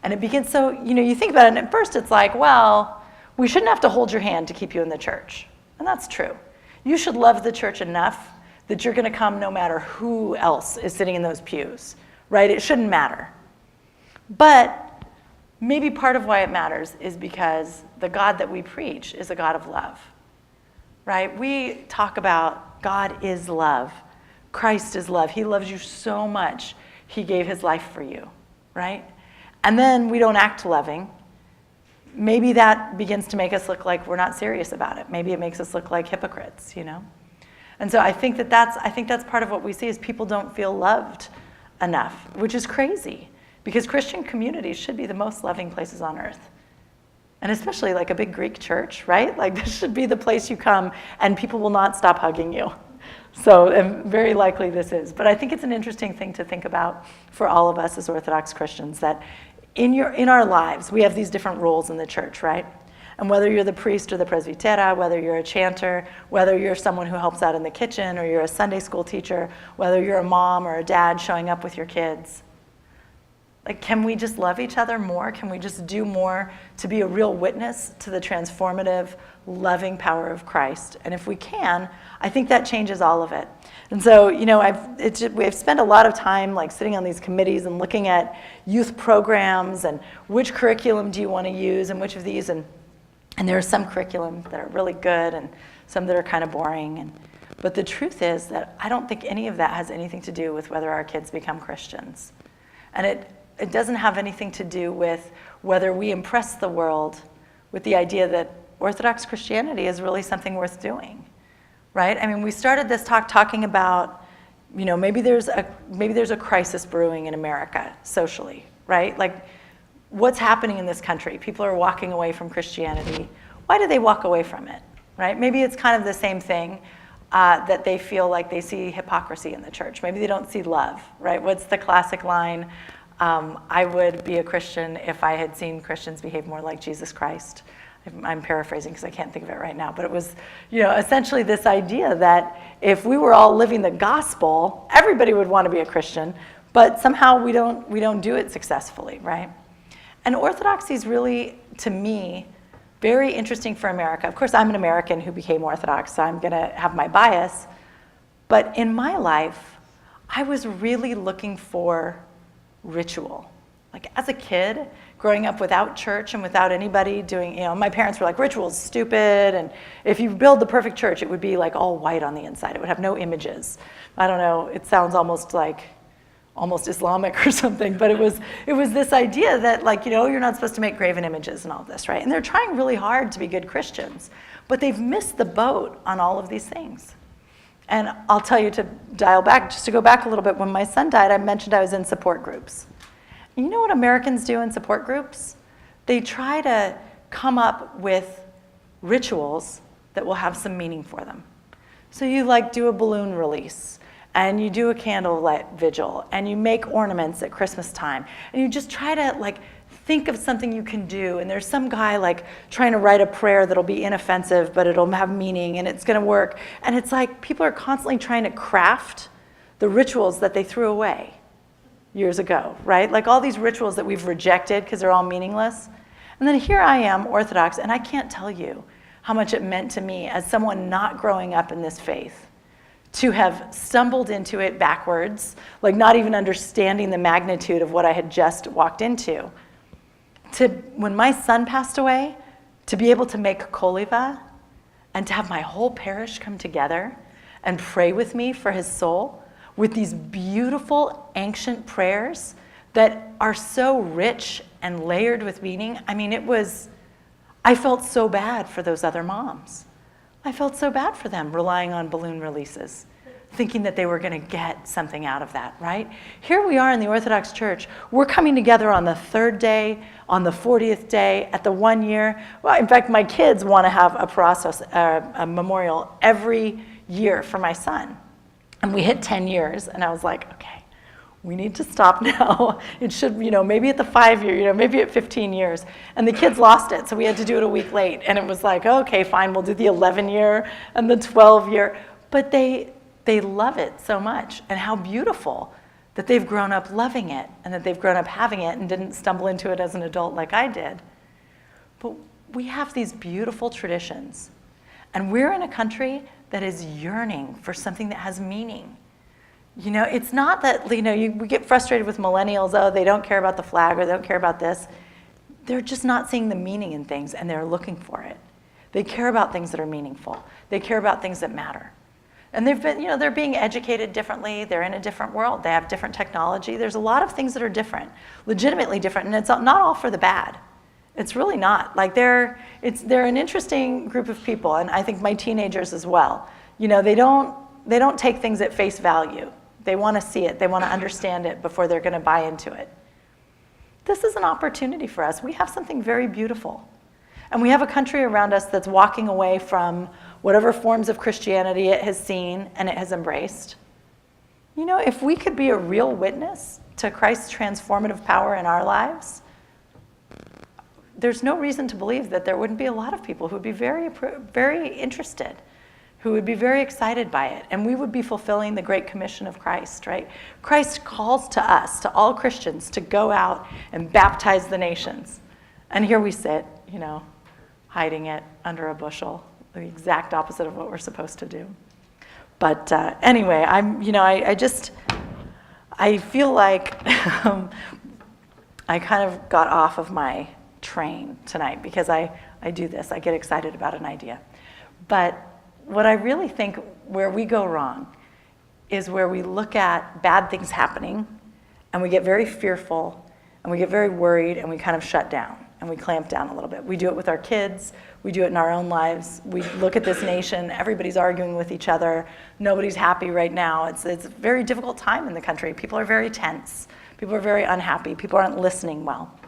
And it begins, so, you think about it, and at first it's like, well, we shouldn't have to hold your hand to keep you in the church. And that's true. You should love the church enough that you're going to come no matter who else is sitting in those pews, right? It shouldn't matter. But maybe part of why it matters is because the God that we preach is a God of love, right? We talk about God is love. Christ is love. He loves you so much, he gave his life for you, right? And then we don't act loving. Maybe that begins to make us look like we're not serious about it. Maybe it makes us look like hypocrites, you know? And so I think that's part of what we see is people don't feel loved enough, which is crazy because Christian communities should be the most loving places on earth. And especially like a big Greek church, right? Like this should be the place you come and people will not stop hugging you. So and very likely this is. But I think it's an interesting thing to think about for all of us as Orthodox Christians that in our lives, we have these different roles in the church, right? And whether you're the priest or the presbytera, whether you're a chanter, whether you're someone who helps out in the kitchen, or you're a Sunday school teacher, whether you're a mom or a dad showing up with your kids, like, can we just love each other more? Can we just do more to be a real witness to the transformative, loving power of Christ? And if we can, I think that changes all of it. And so, you know, we've spent a lot of time like sitting on these committees and looking at youth programs and which curriculum do you want to use and which of these. And there are some curriculum that are really good and some that are kind of boring. But the truth is that I don't think any of that has anything to do with whether our kids become Christians. And it doesn't have anything to do with whether we impress the world with the idea that Orthodox Christianity is really something worth doing, right? I mean, we started this talk talking about, you know, maybe there's a crisis brewing in America socially, right? Like, what's happening in this country? People are walking away from Christianity. Why do they walk away from it, right? Maybe it's kind of the same thing that they feel like they see hypocrisy in the church. Maybe they don't see love, right? What's the classic line? I would be a Christian if I had seen Christians behave more like Jesus Christ. I'm paraphrasing because I can't think of it right now, but it was, you know, essentially this idea that if we were all living the gospel, everybody would want to be a Christian, but somehow we don't do it successfully, right? And Orthodoxy is really, to me, very interesting for America. Of course, I'm an American who became Orthodox, so I'm going to have my bias. But in my life, I was really looking for ritual. Like as a kid, growing up without church and without anybody doing, you know, my parents were like, ritual's stupid, and if you build the perfect church, it would be like all white on the inside. It would have no images. I don't know, it sounds almost Islamic or something, but it was this idea that, like, you know, you're not supposed to make graven images and all this, right? And they're trying really hard to be good Christians, but they've missed the boat on all of these things. And I'll tell you, to dial back, just to go back a little bit, when my son died, I mentioned I was in support groups. You know what Americans do in support groups? They try to come up with rituals that will have some meaning for them. So you like do a balloon release, and you do a candlelight vigil, and you make ornaments at Christmas time, and you just try to like think of something you can do, and there's some guy like trying to write a prayer that'll be inoffensive, but it'll have meaning, and it's gonna work. And it's like people are constantly trying to craft the rituals that they threw away years ago, right? Like all these rituals that we've rejected because they're all meaningless. And then here I am, Orthodox, and I can't tell you how much it meant to me as someone not growing up in this faith to have stumbled into it backwards, like not even understanding the magnitude of what I had just walked into. To, when my son passed away, to be able to make koliva and to have my whole parish come together and pray with me for his soul with these beautiful ancient prayers that are so rich and layered with meaning. I mean, I felt so bad for those other moms. I felt so bad for them relying on balloon releases, thinking that they were going to get something out of that, right? Here we are in the Orthodox Church. We're coming together on the 3rd day, on the 40th day, at the 1 year. Well, in fact, my kids want to have a process, a memorial every year for my son. And we hit 10 years, and I was like, okay, we need to stop now. It should, you know, maybe at the 5-year, you know, maybe at 15 years. And the kids lost it, so we had to do it a week late. And it was like, okay, fine, we'll do the 11-year and the 12-year. But they love it so much, and how beautiful that they've grown up loving it and that they've grown up having it and didn't stumble into it as an adult like I did. But we have these beautiful traditions, and we're in a country that is yearning for something that has meaning. You know, it's not that, you know, we get frustrated with millennials, oh, they don't care about the flag or they don't care about this. they're just not seeing the meaning in things, and they're looking for it. They care about things that are meaningful. They care about things that matter. And they're being educated differently. They're in a different world. They have different technology. There's a lot of things that are different, legitimately different, and it's not all for the bad. It's really not. Like they're an interesting group of people, and I think my teenagers as well. They don't take things at face value. They want to see it. They want to understand it before they're going to buy into it. This is an opportunity for us. We have something very beautiful. And we have a country around us that's walking away from whatever forms of Christianity it has seen and it has embraced. If we could be a real witness to Christ's transformative power in our lives, there's no reason to believe that there wouldn't be a lot of people who would be very, very interested, who would be very excited by it, and we would be fulfilling the Great Commission of Christ, right? Christ calls to us, to all Christians, to go out and baptize the nations. And here we sit, hiding it under a bushel, the exact opposite of what we're supposed to do. But anyway, I feel like I kind of got off of my train tonight because I do this. I get excited about an idea. But what I really think where we go wrong is where we look at bad things happening and we get very fearful and we get very worried and we kind of shut down and we clamp down a little bit. We do it with our kids. We do it in our own lives. We look at this nation. Everybody's arguing with each other. Nobody's happy right now. It's a very difficult time in the country. People are very tense. People are very unhappy. People aren't listening well.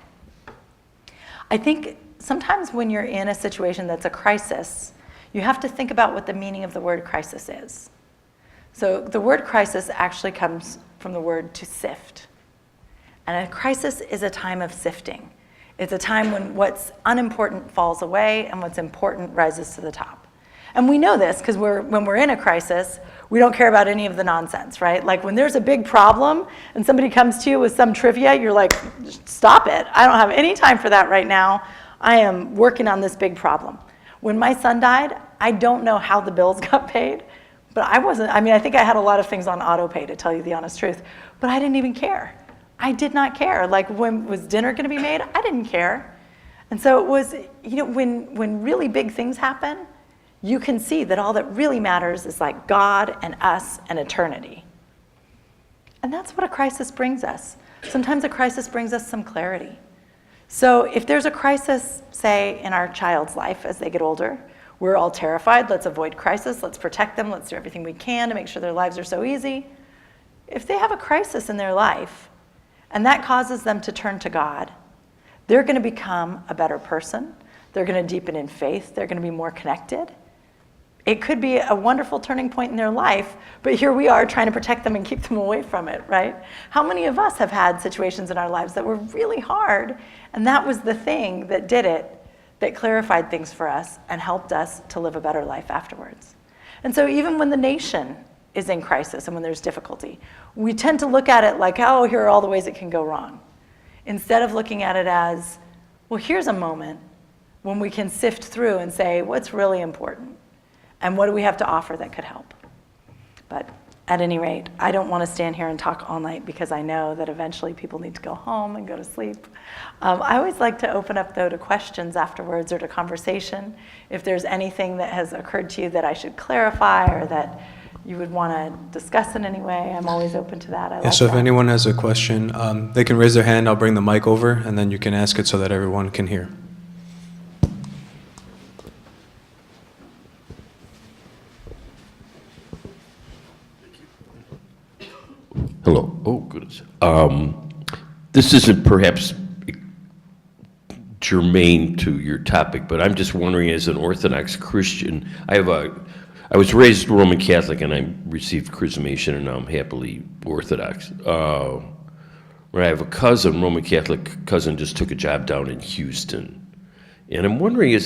I think sometimes when you're in a situation that's a crisis, you have to think about what the meaning of the word crisis is. So the word crisis actually comes from the word to sift. And a crisis is a time of sifting. It's a time when what's unimportant falls away and what's important rises to the top. And we know this because when we're in a crisis, we don't care about any of the nonsense, right? Like when there's a big problem and somebody comes to you with some trivia, you're like, stop it. I don't have any time for that right now. I am working on this big problem. When my son died, I don't know how the bills got paid, but I think I had a lot of things on auto pay, to tell you the honest truth, but I didn't even care. I did not care. Like when was dinner going to be made? I didn't care. And so it was, when really big things happen, you can see that all that really matters is like God and us and eternity. And that's what a crisis brings us. Sometimes a crisis brings us some clarity. So if there's a crisis, say, in our child's life as they get older, we're all terrified. Let's avoid crisis. Let's protect them. Let's do everything we can to make sure their lives are so easy. If they have a crisis in their life, and that causes them to turn to God, they're going to become a better person. They're going to deepen in faith. They're going to be more connected. It could be a wonderful turning point in their life, but here we are trying to protect them and keep them away from it, right? How many of us have had situations in our lives that were really hard, and that was the thing that did it, that clarified things for us and helped us to live a better life afterwards? And so even when the nation is in crisis and when there's difficulty, we tend to look at it like, oh, here are all the ways it can go wrong, instead of looking at it as, well, here's a moment when we can sift through and say, what's really important? And what do we have to offer that could help? But at any rate, I don't want to stand here and talk all night because I know that eventually people need to go home and go to sleep. I always like to open up, though, to questions afterwards or to conversation. If there's anything that has occurred to you that I should clarify or that you would want to discuss in any way, I'm always open to that. So if anyone has a question, they can raise their hand. I'll bring the mic over, and then you can ask it so that everyone can hear. Hello. Oh, goodness. This isn't perhaps germane to your topic, but I'm just wondering, as an Orthodox Christian, I was raised Roman Catholic and I received chrismation, and now I'm happily Orthodox. When I have a cousin, Roman Catholic cousin, just took a job down in Houston, and I'm wondering,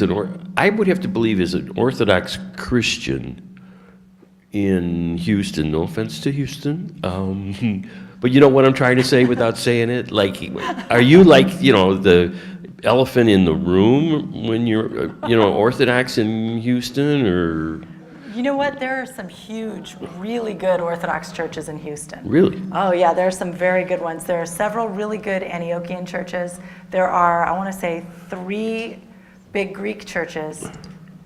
I would have to believe, as an Orthodox Christian in Houston, no offense to Houston, but you know what I'm trying to say without saying it? Like, are you like, the elephant in the room when you're, Orthodox in Houston, or? You know what? There are some huge, really good Orthodox churches in Houston. Really? Oh, yeah, there are some very good ones. There are several really good Antiochian churches. There are, I want to say, 3 big Greek churches,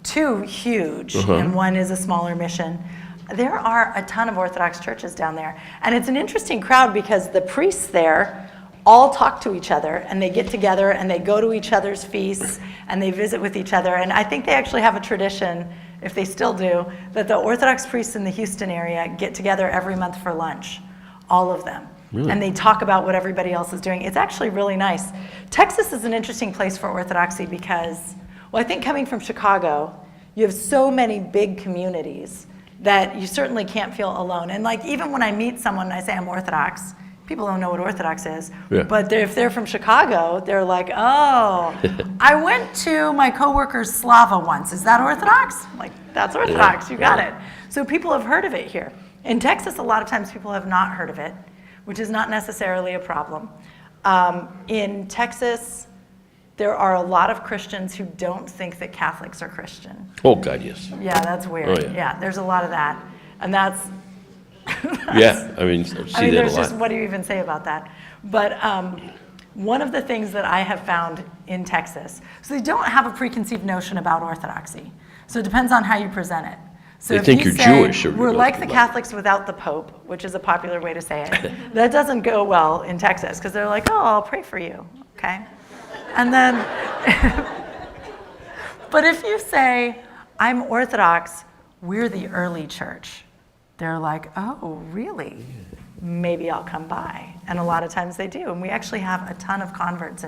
2 huge, and 1 is a smaller mission. There are a ton of Orthodox churches down there. And it's an interesting crowd because the priests there all talk to each other, and they get together, and they go to each other's feasts, and they visit with each other. And I think they actually have a tradition, if they still do, that the Orthodox priests in the Houston area get together every month for lunch, all of them. Really? And they talk about what everybody else is doing. It's actually really nice. Texas is an interesting place for Orthodoxy because, well, I think coming from Chicago, you have so many big communities that you certainly can't feel alone. And like, even when I meet someone and I say I'm Orthodox, people don't know what Orthodox is. Yeah. But if they're from Chicago, they're like, oh, I went to my coworker's Slava once. Is that Orthodox? I'm like, that's Orthodox. You got it. So people have heard of it here. In Texas, a lot of times people have not heard of it, which is not necessarily a problem. In Texas, there are a lot of Christians who don't think that Catholics are Christian. Oh, God, yes. Yeah, that's weird. Oh, yeah. There's a lot of that. And that's Yeah, I mean, I see that a there's lot. just, what do you even say about that? But one of the things that I have found in Texas, so they don't have a preconceived notion about Orthodoxy. So it depends on how you present it. So They if think you you're say, Jewish or we're you're like the like- Catholics without the Pope, which is a popular way to say it, that doesn't go well in Texas because they're like, oh, I'll pray for you, okay? And then, but if you say, I'm Orthodox, we're the early church, they're like, oh, really? Maybe I'll come by. And a lot of times they do. And we actually have a ton of converts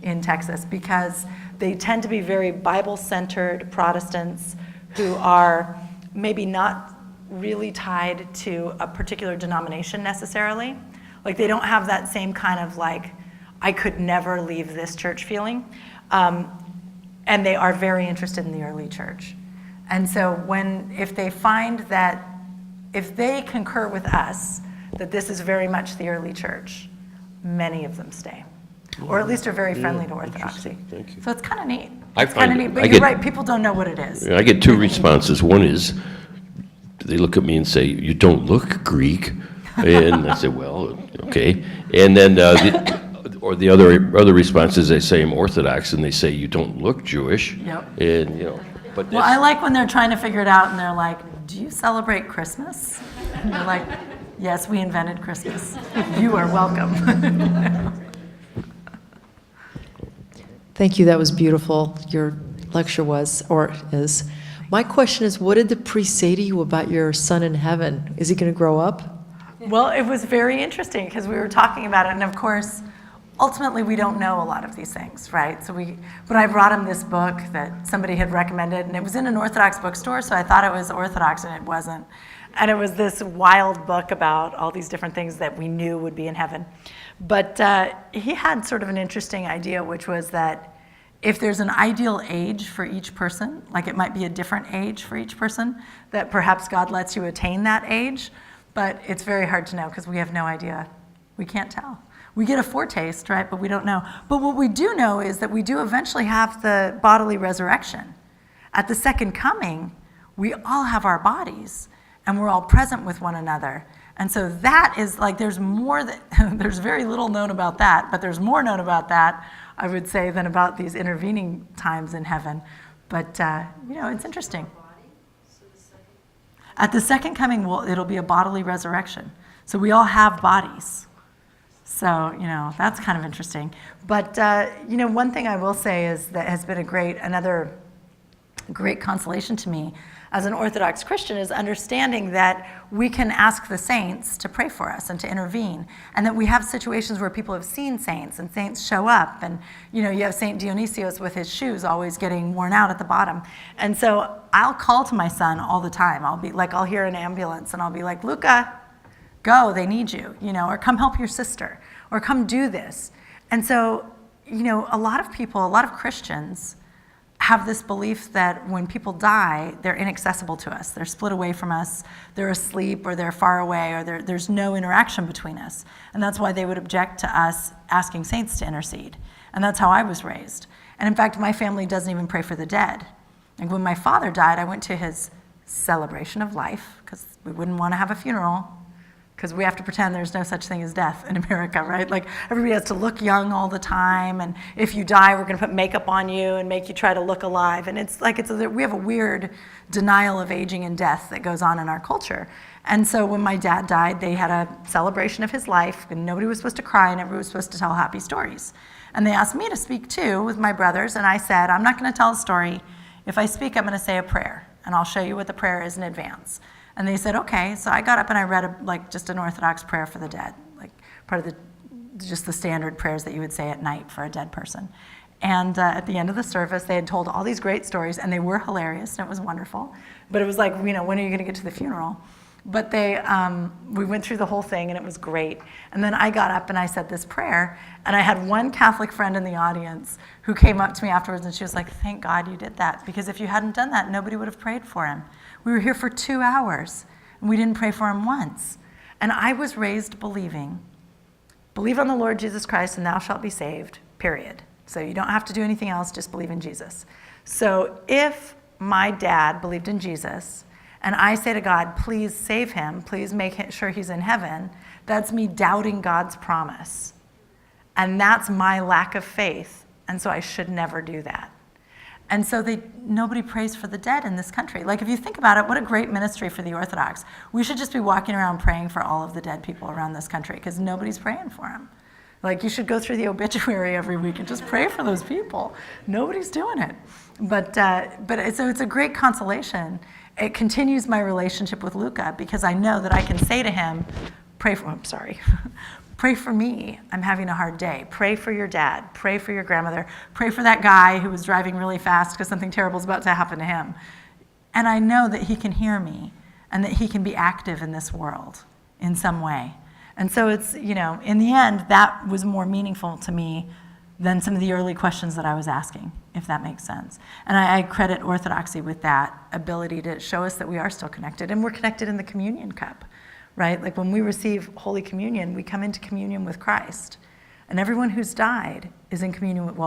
in Texas because they tend to be very Bible-centered Protestants who are maybe not really tied to a particular denomination necessarily. Like they don't have that same kind of like, I could never leave this church feeling. And they are very interested in the early church. And so if they find that, if they concur with us that this is very much the early church, many of them stay. Or at least are very friendly to Orthodoxy. Thank you. So it's kind of neat. I It's kind of find- neat, but I you're get- right, people don't know what it is. I get 2 responses. One is, they look at me and say, you don't look Greek. And I say, well, okay. And then, the other response is they say I'm Orthodox, and they say, you don't look Jewish. Yep. And, you know, but Well, I like when they're trying to figure it out and they're like, do you celebrate Christmas? And you're like, yes, we invented Christmas. You are welcome. Thank you, that was beautiful. Your lecture was, or is. My question is, what did the priest say to you about your son in heaven? Is he going to grow up? Well, it was very interesting because we were talking about it, and of course, ultimately we don't know a lot of these things, right? But I brought him this book that somebody had recommended, and it was in an Orthodox bookstore, so I thought it was Orthodox, and it wasn't. And it was this wild book about all these different things that we knew would be in heaven. But he had sort of an interesting idea, which was that if there's an ideal age for each person, like it might be a different age for each person, that perhaps God lets you attain that age, but it's very hard to know because we have no idea. We can't tell. We get a foretaste, right, but we don't know. But what we do know is that we do eventually have the bodily resurrection. At the second coming, we all have our bodies, and we're all present with one another. And so that is like, there's very little known about that, but there's more known about that, I would say, than about these intervening times in heaven. But, it's interesting. At the second coming, it'll be a bodily resurrection. So we all have bodies. So, that's kind of interesting. But, one thing I will say is that has been another great consolation to me as an Orthodox Christian is understanding that we can ask the saints to pray for us and to intervene, and that we have situations where people have seen saints and saints show up, and you have Saint Dionysius with his shoes always getting worn out at the bottom. And so I'll call to my son all the time. I'll hear an ambulance and I'll be like, Luca, go, they need you, or come help your sister, or come do this. And so, a lot of Christians have this belief that when people die, they're inaccessible to us. They're split away from us, they're asleep, or they're far away, or there's no interaction between us. And that's why they would object to us asking saints to intercede. And that's how I was raised. And in fact, my family doesn't even pray for the dead. Like when my father died, I went to his celebration of life, because we wouldn't want to have a funeral, because we have to pretend there's no such thing as death in America, right? Like, everybody has to look young all the time, and if you die, we're going to put makeup on you and make you try to look alive. And it's like, we have a weird denial of aging and death that goes on in our culture. And so when my dad died, they had a celebration of his life, and nobody was supposed to cry, and everybody was supposed to tell happy stories. And they asked me to speak too with my brothers, and I said, I'm not going to tell a story. If I speak, I'm going to say a prayer, and I'll show you what the prayer is in advance. And they said, okay. So I got up and I read just an Orthodox prayer for the dead, like part of just the standard prayers that you would say at night for a dead person. And at the end of the service, they had told all these great stories, and they were hilarious, and it was wonderful. But it was like, when are you going to get to the funeral? But we went through the whole thing, and it was great. And then I got up and I said this prayer, and I had one Catholic friend in the audience who came up to me afterwards, and she was like, thank God you did that, because if you hadn't done that, nobody would have prayed for him. We were here for 2 hours, and we didn't pray for him once. And I was raised believing, believe on the Lord Jesus Christ, and thou shalt be saved, period. So you don't have to do anything else, just believe in Jesus. So if my dad believed in Jesus, and I say to God, please save him, please make sure he's in heaven, that's me doubting God's promise. And that's my lack of faith, and so I should never do that. And so nobody prays for the dead in this country. Like, if you think about it, what a great ministry for the Orthodox. We should just be walking around praying for all of the dead people around this country, because nobody's praying for them. Like, you should go through the obituary every week and just pray for those people. Nobody's doing it. So it's a great consolation. It continues my relationship with Luca, because I know that I can say to him, pray for me, I'm having a hard day. Pray for your dad, pray for your grandmother, pray for that guy who was driving really fast because something terrible is about to happen to him. And I know that he can hear me, and that he can be active in this world in some way. And so it's, in the end, that was more meaningful to me than some of the early questions that I was asking, if that makes sense. And I credit Orthodoxy with that ability to show us that we are still connected, and we're connected in the communion cup, right? Like, when we receive Holy Communion, we come into communion with Christ. And everyone who's died is in communion with,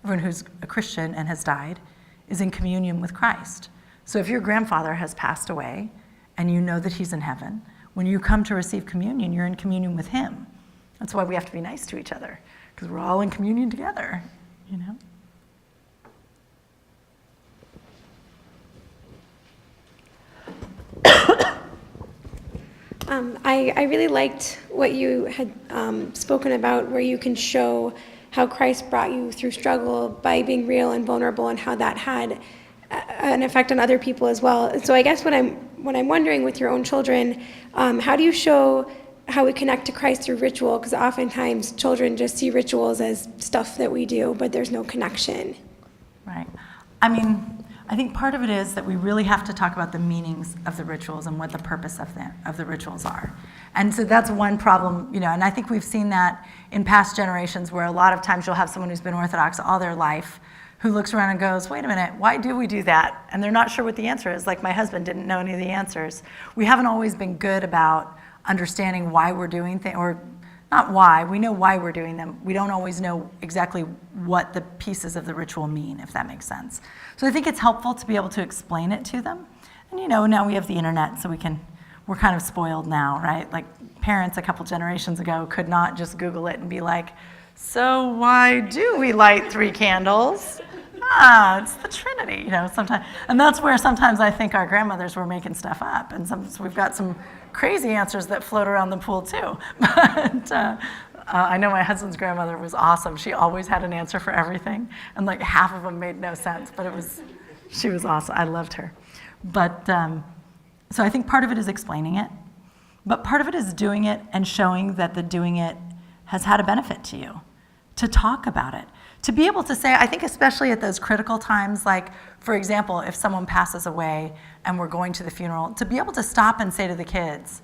everyone who's a Christian and has died is in communion with Christ. So if your grandfather has passed away and you know that he's in heaven, when you come to receive communion, you're in communion with him. That's why we have to be nice to each other, because we're all in communion together, I really liked what you had spoken about, where you can show how Christ brought you through struggle by being real and vulnerable, and how that had an effect on other people as well. So I guess what I'm wondering with your own children, how do you show how we connect to Christ through ritual? Because oftentimes children just see rituals as stuff that we do, but there's no connection. Right. I think part of it is that we really have to talk about the meanings of the rituals and what the purpose of the rituals are. And so that's one problem, and I think we've seen that in past generations, where a lot of times you'll have someone who's been Orthodox all their life who looks around and goes, wait a minute, why do we do that? And they're not sure what the answer is. Like, my husband didn't know any of the answers. We haven't always been good about understanding why we're doing things, or not why, we know why we're doing them. We don't always know exactly what the pieces of the ritual mean, if that makes sense. So I think it's helpful to be able to explain it to them. And now we have the internet, so we're kind of spoiled now, right? Like, parents a couple generations ago could not just Google it and be like, so why do we light 3 candles? It's the Trinity, sometimes. And that's where sometimes I think our grandmothers were making stuff up. And so we've got some crazy answers that float around the pool too. But I know my husband's grandmother was awesome. She always had an answer for everything. And like, half of them made no sense, but she was awesome. I loved her. But so I think part of it is explaining it, but part of it is doing it and showing that the doing it has had a benefit to you, to talk about it. To be able to say, I think especially at those critical times, like, for example, if someone passes away and we're going to the funeral, to be able to stop and say to the kids,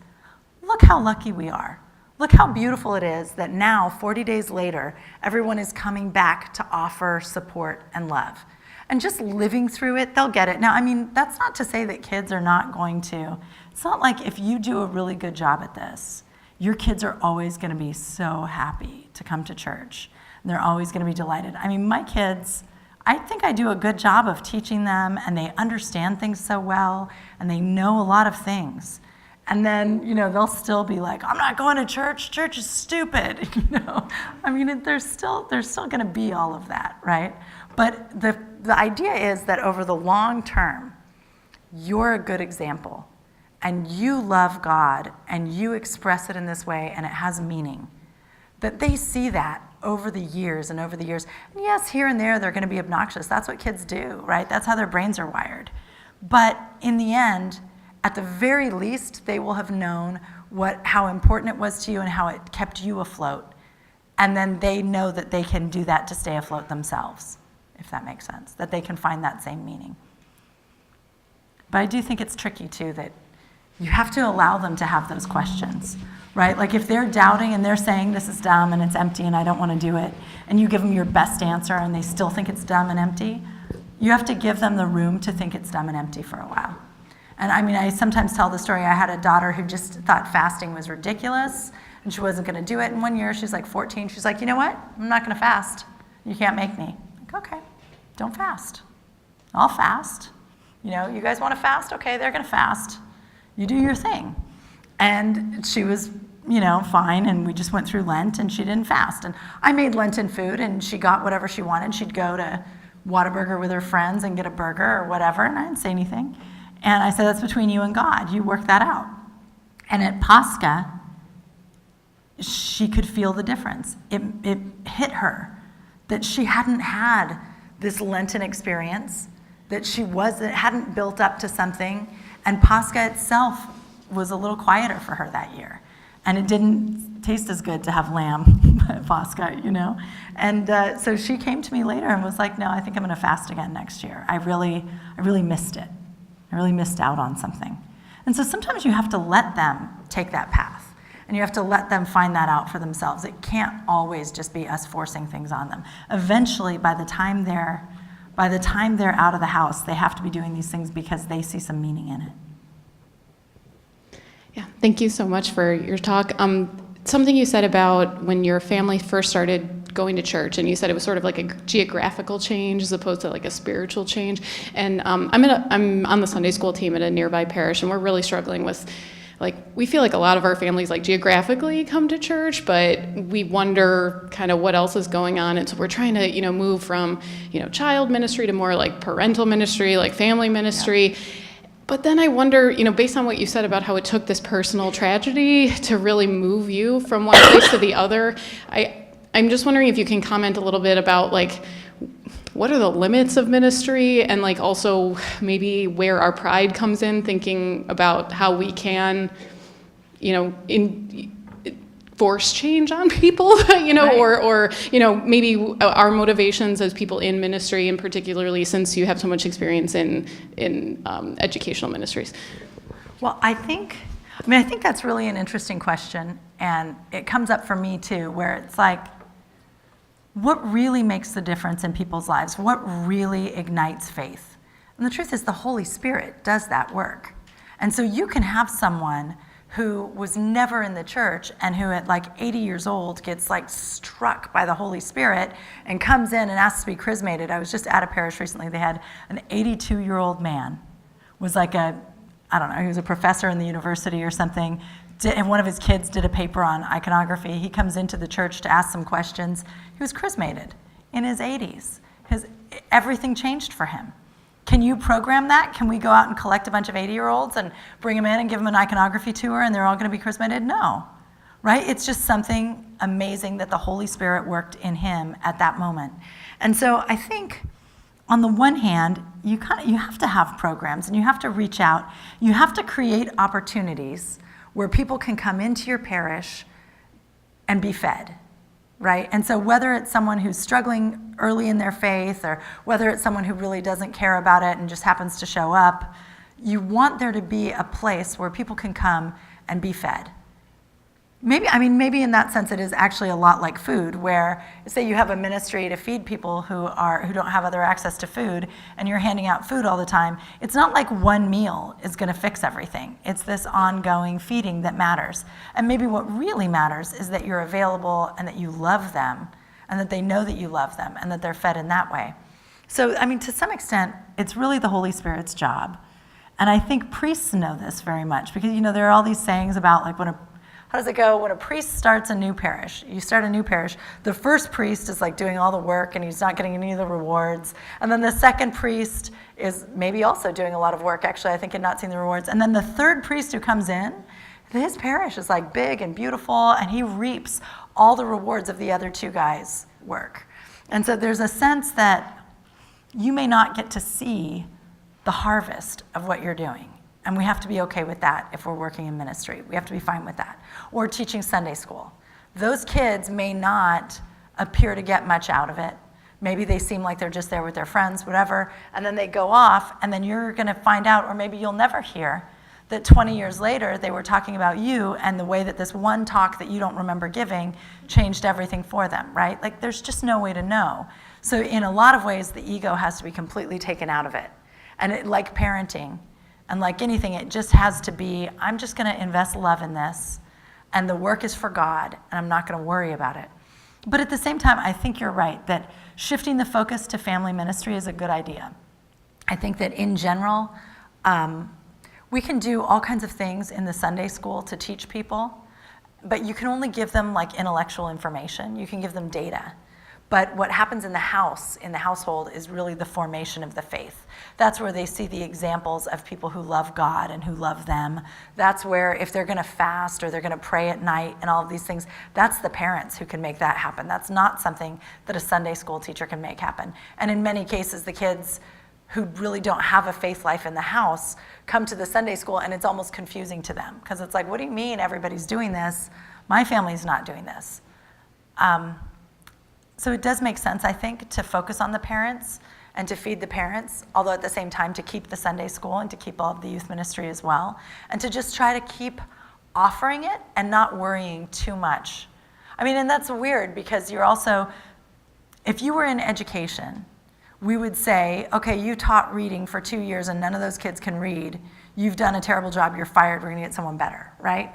look how lucky we are. Look how beautiful it is that now, 40 days later, everyone is coming back to offer support and love. And just living through it, they'll get it. Now, that's not to say that kids are not going to. It's not like if you do a really good job at this, your kids are always going to be so happy to come to church. They're always going to be delighted. My kids, I think I do a good job of teaching them, and they understand things so well, and they know a lot of things. And then, they'll still be like, I'm not going to church. Church is stupid. I mean, there's still going to be all of that, right? But the idea is that over the long term, you're a good example, and you love God, and you express it in this way, and it has meaning. That they see that over the years and over the years. And yes, here and there, they're going to be obnoxious. That's what kids do, right? That's how their brains are wired. But in the end, at the very least, they will have known how important it was to you and how it kept you afloat. And then they know that they can do that to stay afloat themselves, if that makes sense, that they can find that same meaning. But I do think it's tricky, too, that you have to allow them to have those questions, right? Like if they're doubting and they're saying this is dumb and it's empty and I don't want to do it, and you give them your best answer and they still think it's dumb and empty, you have to give them the room to think it's dumb and empty for a while. And I mean, I sometimes tell the story, I had a daughter who just thought fasting was ridiculous and she wasn't going to do it. And one year, she's like 14, she's like, you know what? I'm not going to fast. You can't make me. I'm like, okay, don't fast. I'll fast. You guys want to fast? Okay, they're going to fast. You do your thing. And she was, fine, and we just went through Lent, and she didn't fast. And I made Lenten food, and she got whatever she wanted. She'd go to Whataburger with her friends and get a burger or whatever, and I didn't say anything. And I said, that's between you and God. You work that out. And at Pascha, she could feel the difference. It hit her that she hadn't had this Lenten experience, that she hadn't built up to something, and Pascha itself was a little quieter for her that year. And it didn't taste as good to have lamb at Pascha, And so she came to me later and was like, no, I think I'm going to fast again next year. I really missed it. I really missed out on something. And so sometimes you have to let them take that path. And you have to let them find that out for themselves. It can't always just be us forcing things on them. Eventually, by the time they're out of the house, they have to be doing these things because they see some meaning in it. Yeah, thank you so much for your talk. Something you said about when your family first started going to church, and you said it was sort of like a geographical change as opposed to like a spiritual change. And I'm on the Sunday school team at a nearby parish, and we're really struggling with, we feel like a lot of our families geographically come to church, but we wonder kind of what else is going on. And so we're trying to, move from, child ministry to more like parental ministry, like family ministry. Yeah. But then I wonder, based on what you said about how it took this personal tragedy to really move you from one place to the other, I'm just wondering if you can comment a little bit about what are the limits of ministry, and also maybe where our pride comes in, thinking about how we can, force change on people, Right. or maybe our motivations as people in ministry, and particularly since you have so much experience in educational ministries. Well, I think that's really an interesting question, and it comes up for me too, where it's what really makes the difference in people's lives? What really ignites faith? And the truth is the Holy Spirit does that work. And so you can have someone who was never in the church and who at 80 years old gets struck by the Holy Spirit and comes in and asks to be chrismated. I was just at a parish recently. They had an 82-year-old man, was he was a professor in the university or something, and one of his kids did a paper on iconography. He comes into the church to ask some questions. He was chrismated in his 80s. Everything changed for him. Can you program that? Can we go out and collect a bunch of 80-year-olds and bring them in and give them an iconography tour and they're all going to be chrismated? No, right? It's just something amazing that the Holy Spirit worked in him at that moment. And so I think on the one hand, you have to have programs and you have to reach out. You have to create opportunities where people can come into your parish and be fed, right? And so whether it's someone who's struggling early in their faith or whether it's someone who really doesn't care about it and just happens to show up, you want there to be a place where people can come and be fed. Maybe in that sense it is actually a lot like food, where say you have a ministry to feed people who don't have other access to food and you're handing out food all the time. It's not like one meal is going to fix everything. It's this ongoing feeding that matters. And maybe what really matters is that you're available and that you love them and that they know that you love them and that they're fed in that way. So, I mean, to some extent, it's really the Holy Spirit's job. And I think priests know this very much because, there are all these sayings about like how does it go? When a priest starts a new parish, you start a new parish, the first priest is like doing all the work and he's not getting any of the rewards. And then the second priest is maybe also doing a lot of work, actually, I think, and not seeing the rewards. And then the third priest who comes in, his parish is like big and beautiful and he reaps all the rewards of the other two guys' work. And so there's a sense that you may not get to see the harvest of what you're doing. And we have to be okay with that if we're working in ministry. We have to be fine with that. Or teaching Sunday school. Those kids may not appear to get much out of it. Maybe they seem like they're just there with their friends, whatever, and then they go off, and then you're going to find out, or maybe you'll never hear, that 20 years later they were talking about you and the way that this one talk that you don't remember giving changed everything for them, right? Like there's just no way to know. So in a lot of ways, the ego has to be completely taken out of it. And like parenting, and like anything, it just has to be, I'm just going to invest love in this, and the work is for God, and I'm not going to worry about it. But at the same time, I think you're right, that shifting the focus to family ministry is a good idea. I think that in general, we can do all kinds of things in the Sunday school to teach people, but you can only give them like intellectual information. You can give them data. But what happens in the household, is really the formation of the faith. That's where they see the examples of people who love God and who love them. That's where if they're going to fast or they're going to pray at night and all of these things, that's the parents who can make that happen. That's not something that a Sunday school teacher can make happen. And in many cases, the kids who really don't have a faith life in the house come to the Sunday school and it's almost confusing to them because it's like, what do you mean everybody's doing this? My family's not doing this. So it does make sense, I think, to focus on the parents and to feed the parents, although at the same time to keep the Sunday school and to keep all of the youth ministry as well, and to just try to keep offering it and not worrying too much. I mean, and that's weird because you're also, if you were in education, we would say, okay, you taught reading for 2 years and none of those kids can read. You've done a terrible job, you're fired, we're gonna get someone better, right?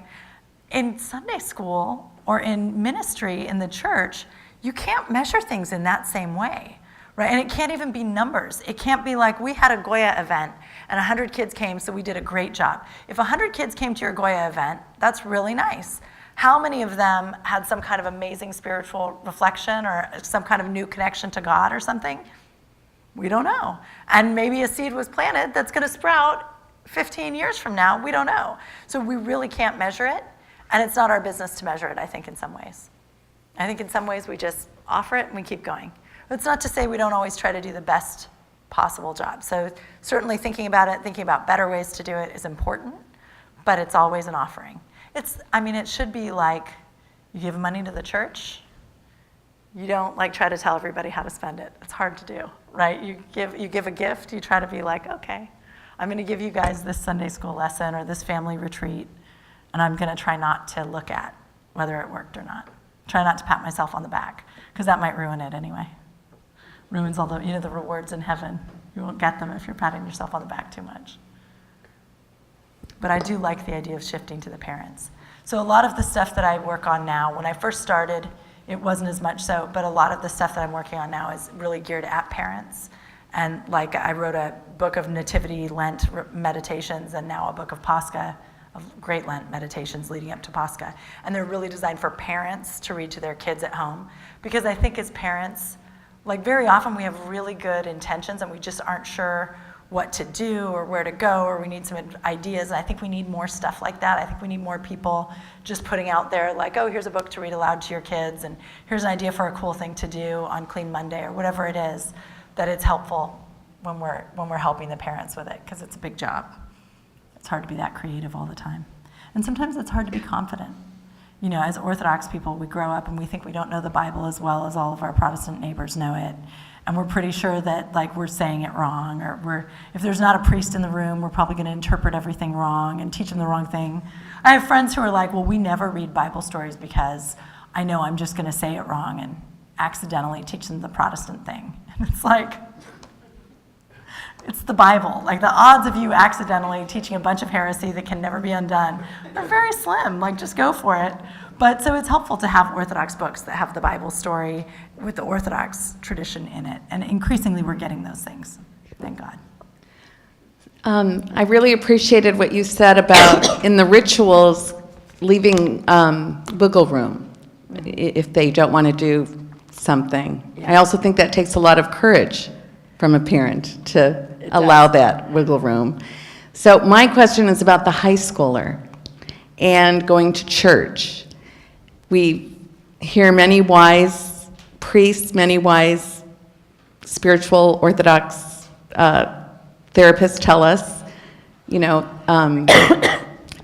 In Sunday school or in ministry in the church, you can't measure things in that same way, right? And it can't even be numbers. It can't be like, we had a Goya event and 100 kids came, so we did a great job. If 100 kids came to your Goya event, that's really nice. How many of them had some kind of amazing spiritual reflection or some kind of new connection to God or something? We don't know. And maybe a seed was planted that's gonna sprout 15 years from now, we don't know. So we really can't measure it, and it's not our business to measure it, I think, in some ways. I think in some ways we just offer it and we keep going. It's not to say we don't always try to do the best possible job. So certainly thinking about it, thinking about better ways to do it is important, but it's always an offering. It should be like you give money to the church, you don't like try to tell everybody how to spend it. It's hard to do, right? You give a gift, you try to be like, okay, I'm gonna give you guys this Sunday school lesson or this family retreat, and I'm gonna try not to look at whether it worked or not. Try not to pat myself on the back, because that might ruin it anyway. Ruins all the rewards in heaven. You won't get them if you're patting yourself on the back too much. But I do like the idea of shifting to the parents. So a lot of the stuff that I work on now, when I first started, it wasn't as much so, but a lot of the stuff that I'm working on now is really geared at parents. And like I wrote a book of Nativity Lent meditations and now a book of Pascha, of Great Lent meditations leading up to Pascha. And they're really designed for parents to read to their kids at home. Because I think as parents, like very often we have really good intentions and we just aren't sure what to do or where to go, or we need some ideas. And I think we need more stuff like that. I think we need more people just putting out there like, oh, here's a book to read aloud to your kids, and here's an idea for a cool thing to do on Clean Monday, or whatever it is, that it's helpful when we're helping the parents with it, because it's a big job. It's hard to be that creative all the time. And sometimes it's hard to be confident. You know, as Orthodox people, we grow up and we think we don't know the Bible as well as all of our Protestant neighbors know it. And we're pretty sure that like we're saying it wrong, or if there's not a priest in the room, we're probably gonna interpret everything wrong and teach them the wrong thing. I have friends who are like, well, we never read Bible stories because I know I'm just gonna say it wrong and accidentally teach them the Protestant thing. And it's like, It's the Bible. Like the odds of you accidentally teaching a bunch of heresy that can never be undone are very slim. Like just go for it. But so it's helpful to have Orthodox books that have the Bible story with the Orthodox tradition in it. And increasingly we're getting those things. Thank God. I really appreciated what you said about in the rituals leaving wiggle room if they don't want to do something. I also think that takes a lot of courage from a parent to allow that wiggle room. So my question is about the high schooler and going to church. We hear many wise priests, many wise spiritual Orthodox therapists tell us,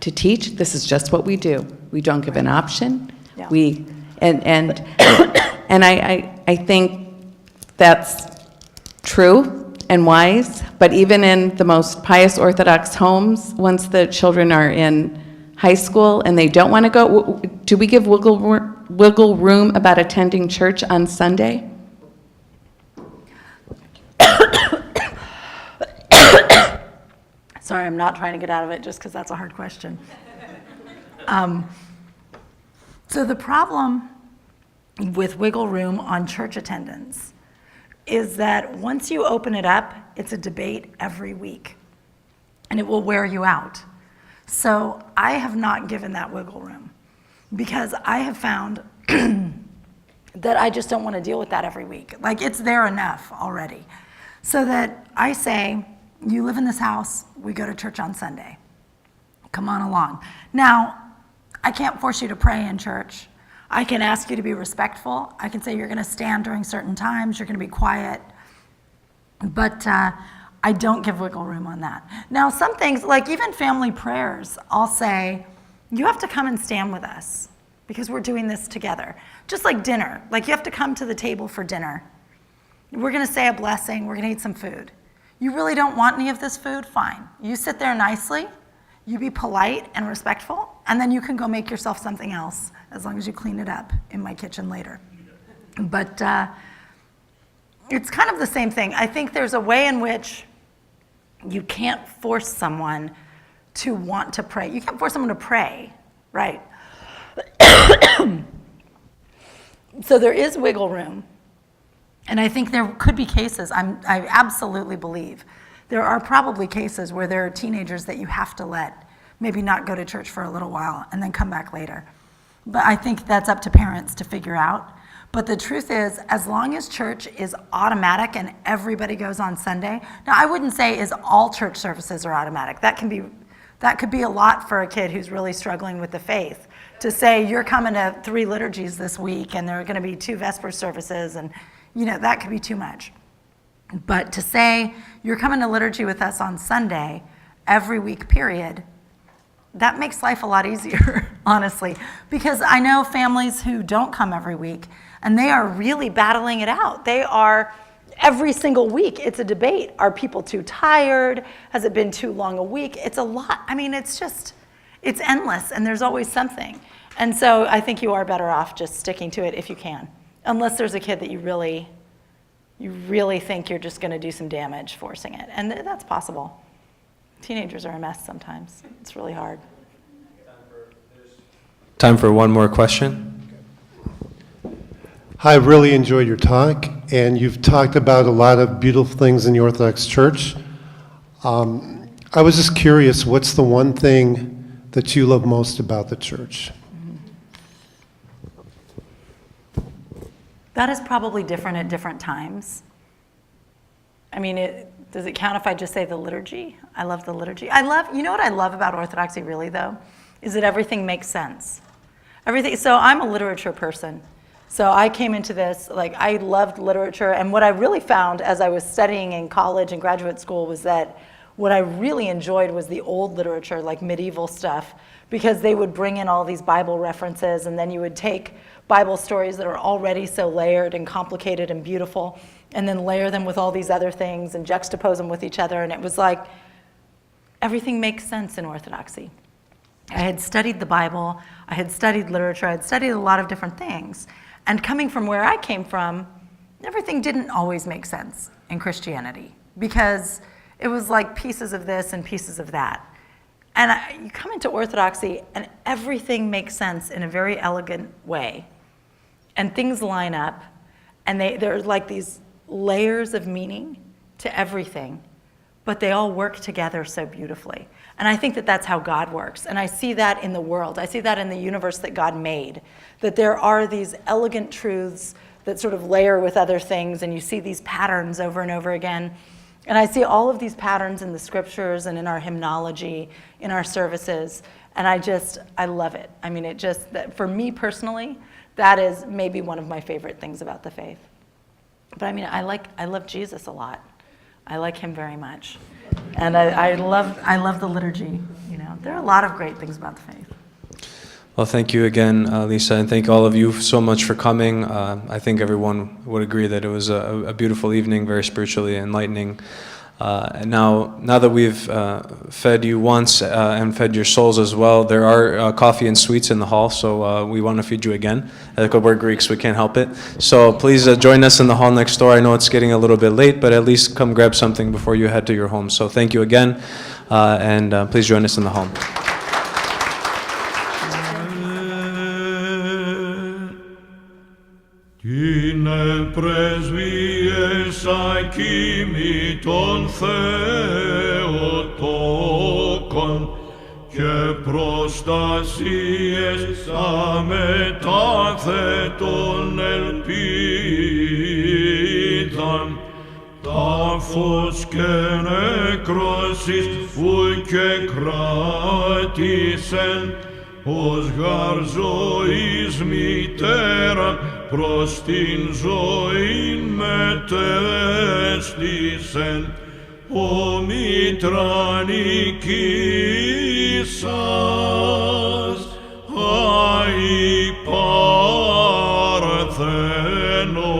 to teach, this is just what we do. We don't give an option. Yeah. I think that's true and wise, but even in the most pious Orthodox homes, once the children are in high school and they don't want to go, do we give wiggle room about attending church on Sunday? Sorry, I'm not trying to get out of it just because that's a hard question. So the problem with wiggle room on church attendance is that once you open it up, it's a debate every week, and it will wear you out. So I have not given that wiggle room because I have found that I just don't want to deal with that every week. Like, it's there enough already. So that I say, you live in this house, we go to church on Sunday. Come on along. Now, I can't force you to pray in church. I can ask you to be respectful. I can say you're going to stand during certain times, you're going to be quiet. But I don't give wiggle room on that. Now, some things, like even family prayers, I'll say, you have to come and stand with us because we're doing this together. Just like dinner. Like you have to come to the table for dinner. We're going to say a blessing. We're going to eat some food. You really don't want any of this food? Fine. You sit there nicely. You be polite and respectful, and then you can go make yourself something else as long as you clean it up in my kitchen later. But it's kind of the same thing. I think there's a way in which you can't force someone to want to pray. You can't force someone to pray, right? So there is wiggle room. And I think there could be cases, I absolutely believe, there are probably cases where there are teenagers that you have to let maybe not go to church for a little while and then come back later. But I think that's up to parents to figure out. But the truth is, as long as church is automatic and everybody goes on Sunday, now I wouldn't say all church services are automatic. That could be a lot for a kid who's really struggling with the faith. To say you're coming to 3 liturgies this week and there are going to be 2 Vesper services and that could be too much. But to say you're coming to liturgy with us on Sunday every week, period, that makes life a lot easier, honestly. Because I know families who don't come every week, and they are really battling it out. They are, every single week, it's a debate. Are people too tired? Has it been too long a week? It's a lot. I mean, it's endless, and there's always something. And so I think you are better off just sticking to it if you can. Unless there's a kid that you really think you're just going to do some damage forcing it. And that's possible. Teenagers are a mess sometimes. It's really hard. Time for one more question. Hi, I really enjoyed your talk, and you've talked about a lot of beautiful things in the Orthodox Church. I was just curious, what's the one thing that you love most about the church? That is probably different at different times. I mean, does it count if I just say the liturgy? I love the liturgy. You know what I love about Orthodoxy really though? Is that everything makes sense. So I'm a literature person. So I came into this, I loved literature, and what I really found as I was studying in college and graduate school was that what I really enjoyed was the old literature, like medieval stuff, because they would bring in all these Bible references, and then you would take Bible stories that are already so layered and complicated and beautiful, and then layer them with all these other things and juxtapose them with each other, and it was like everything makes sense in Orthodoxy. I had studied the Bible, I had studied literature, I had studied a lot of different things, and coming from where I came from, everything didn't always make sense in Christianity, because It was like pieces of this and pieces of that. And you come into Orthodoxy, and everything makes sense in a very elegant way. And things line up, and there's like these layers of meaning to everything, but they all work together so beautifully. And I think that that's how God works. And I see that in the world. I see that in the universe that God made, that there are these elegant truths that sort of layer with other things, and you see these patterns over and over again. And I see all of these patterns in the scriptures and in our hymnology, in our services, and I love it. I mean, for me personally, that is maybe one of my favorite things about the faith. But I mean, I love Jesus a lot. I like him very much. And I love the liturgy, you know. There are a lot of great things about the faith. Well, thank you again, Lisa, and thank all of you so much for coming. I think everyone would agree that it was a beautiful evening, very spiritually enlightening. And now that we've fed you once and fed your souls as well, there are coffee and sweets in the hall, so we want to feed you again. We're Greeks, we can't help it. So please join us in the hall next door. I know it's getting a little bit late, but at least come grab something before you head to your home. So thank you again, and please join us in the hall. Τινε πρεσβείες ακίμη των Θεοτόκων και προστασίες αμετάθετων ελπίδαν, τάφος και νεκρόσεις ου και κράτησεν, ως γαρ ζωής μητέρα προς την ζωήν μετέστησεν, ο μητραν οικήσας, αη Παρθένο,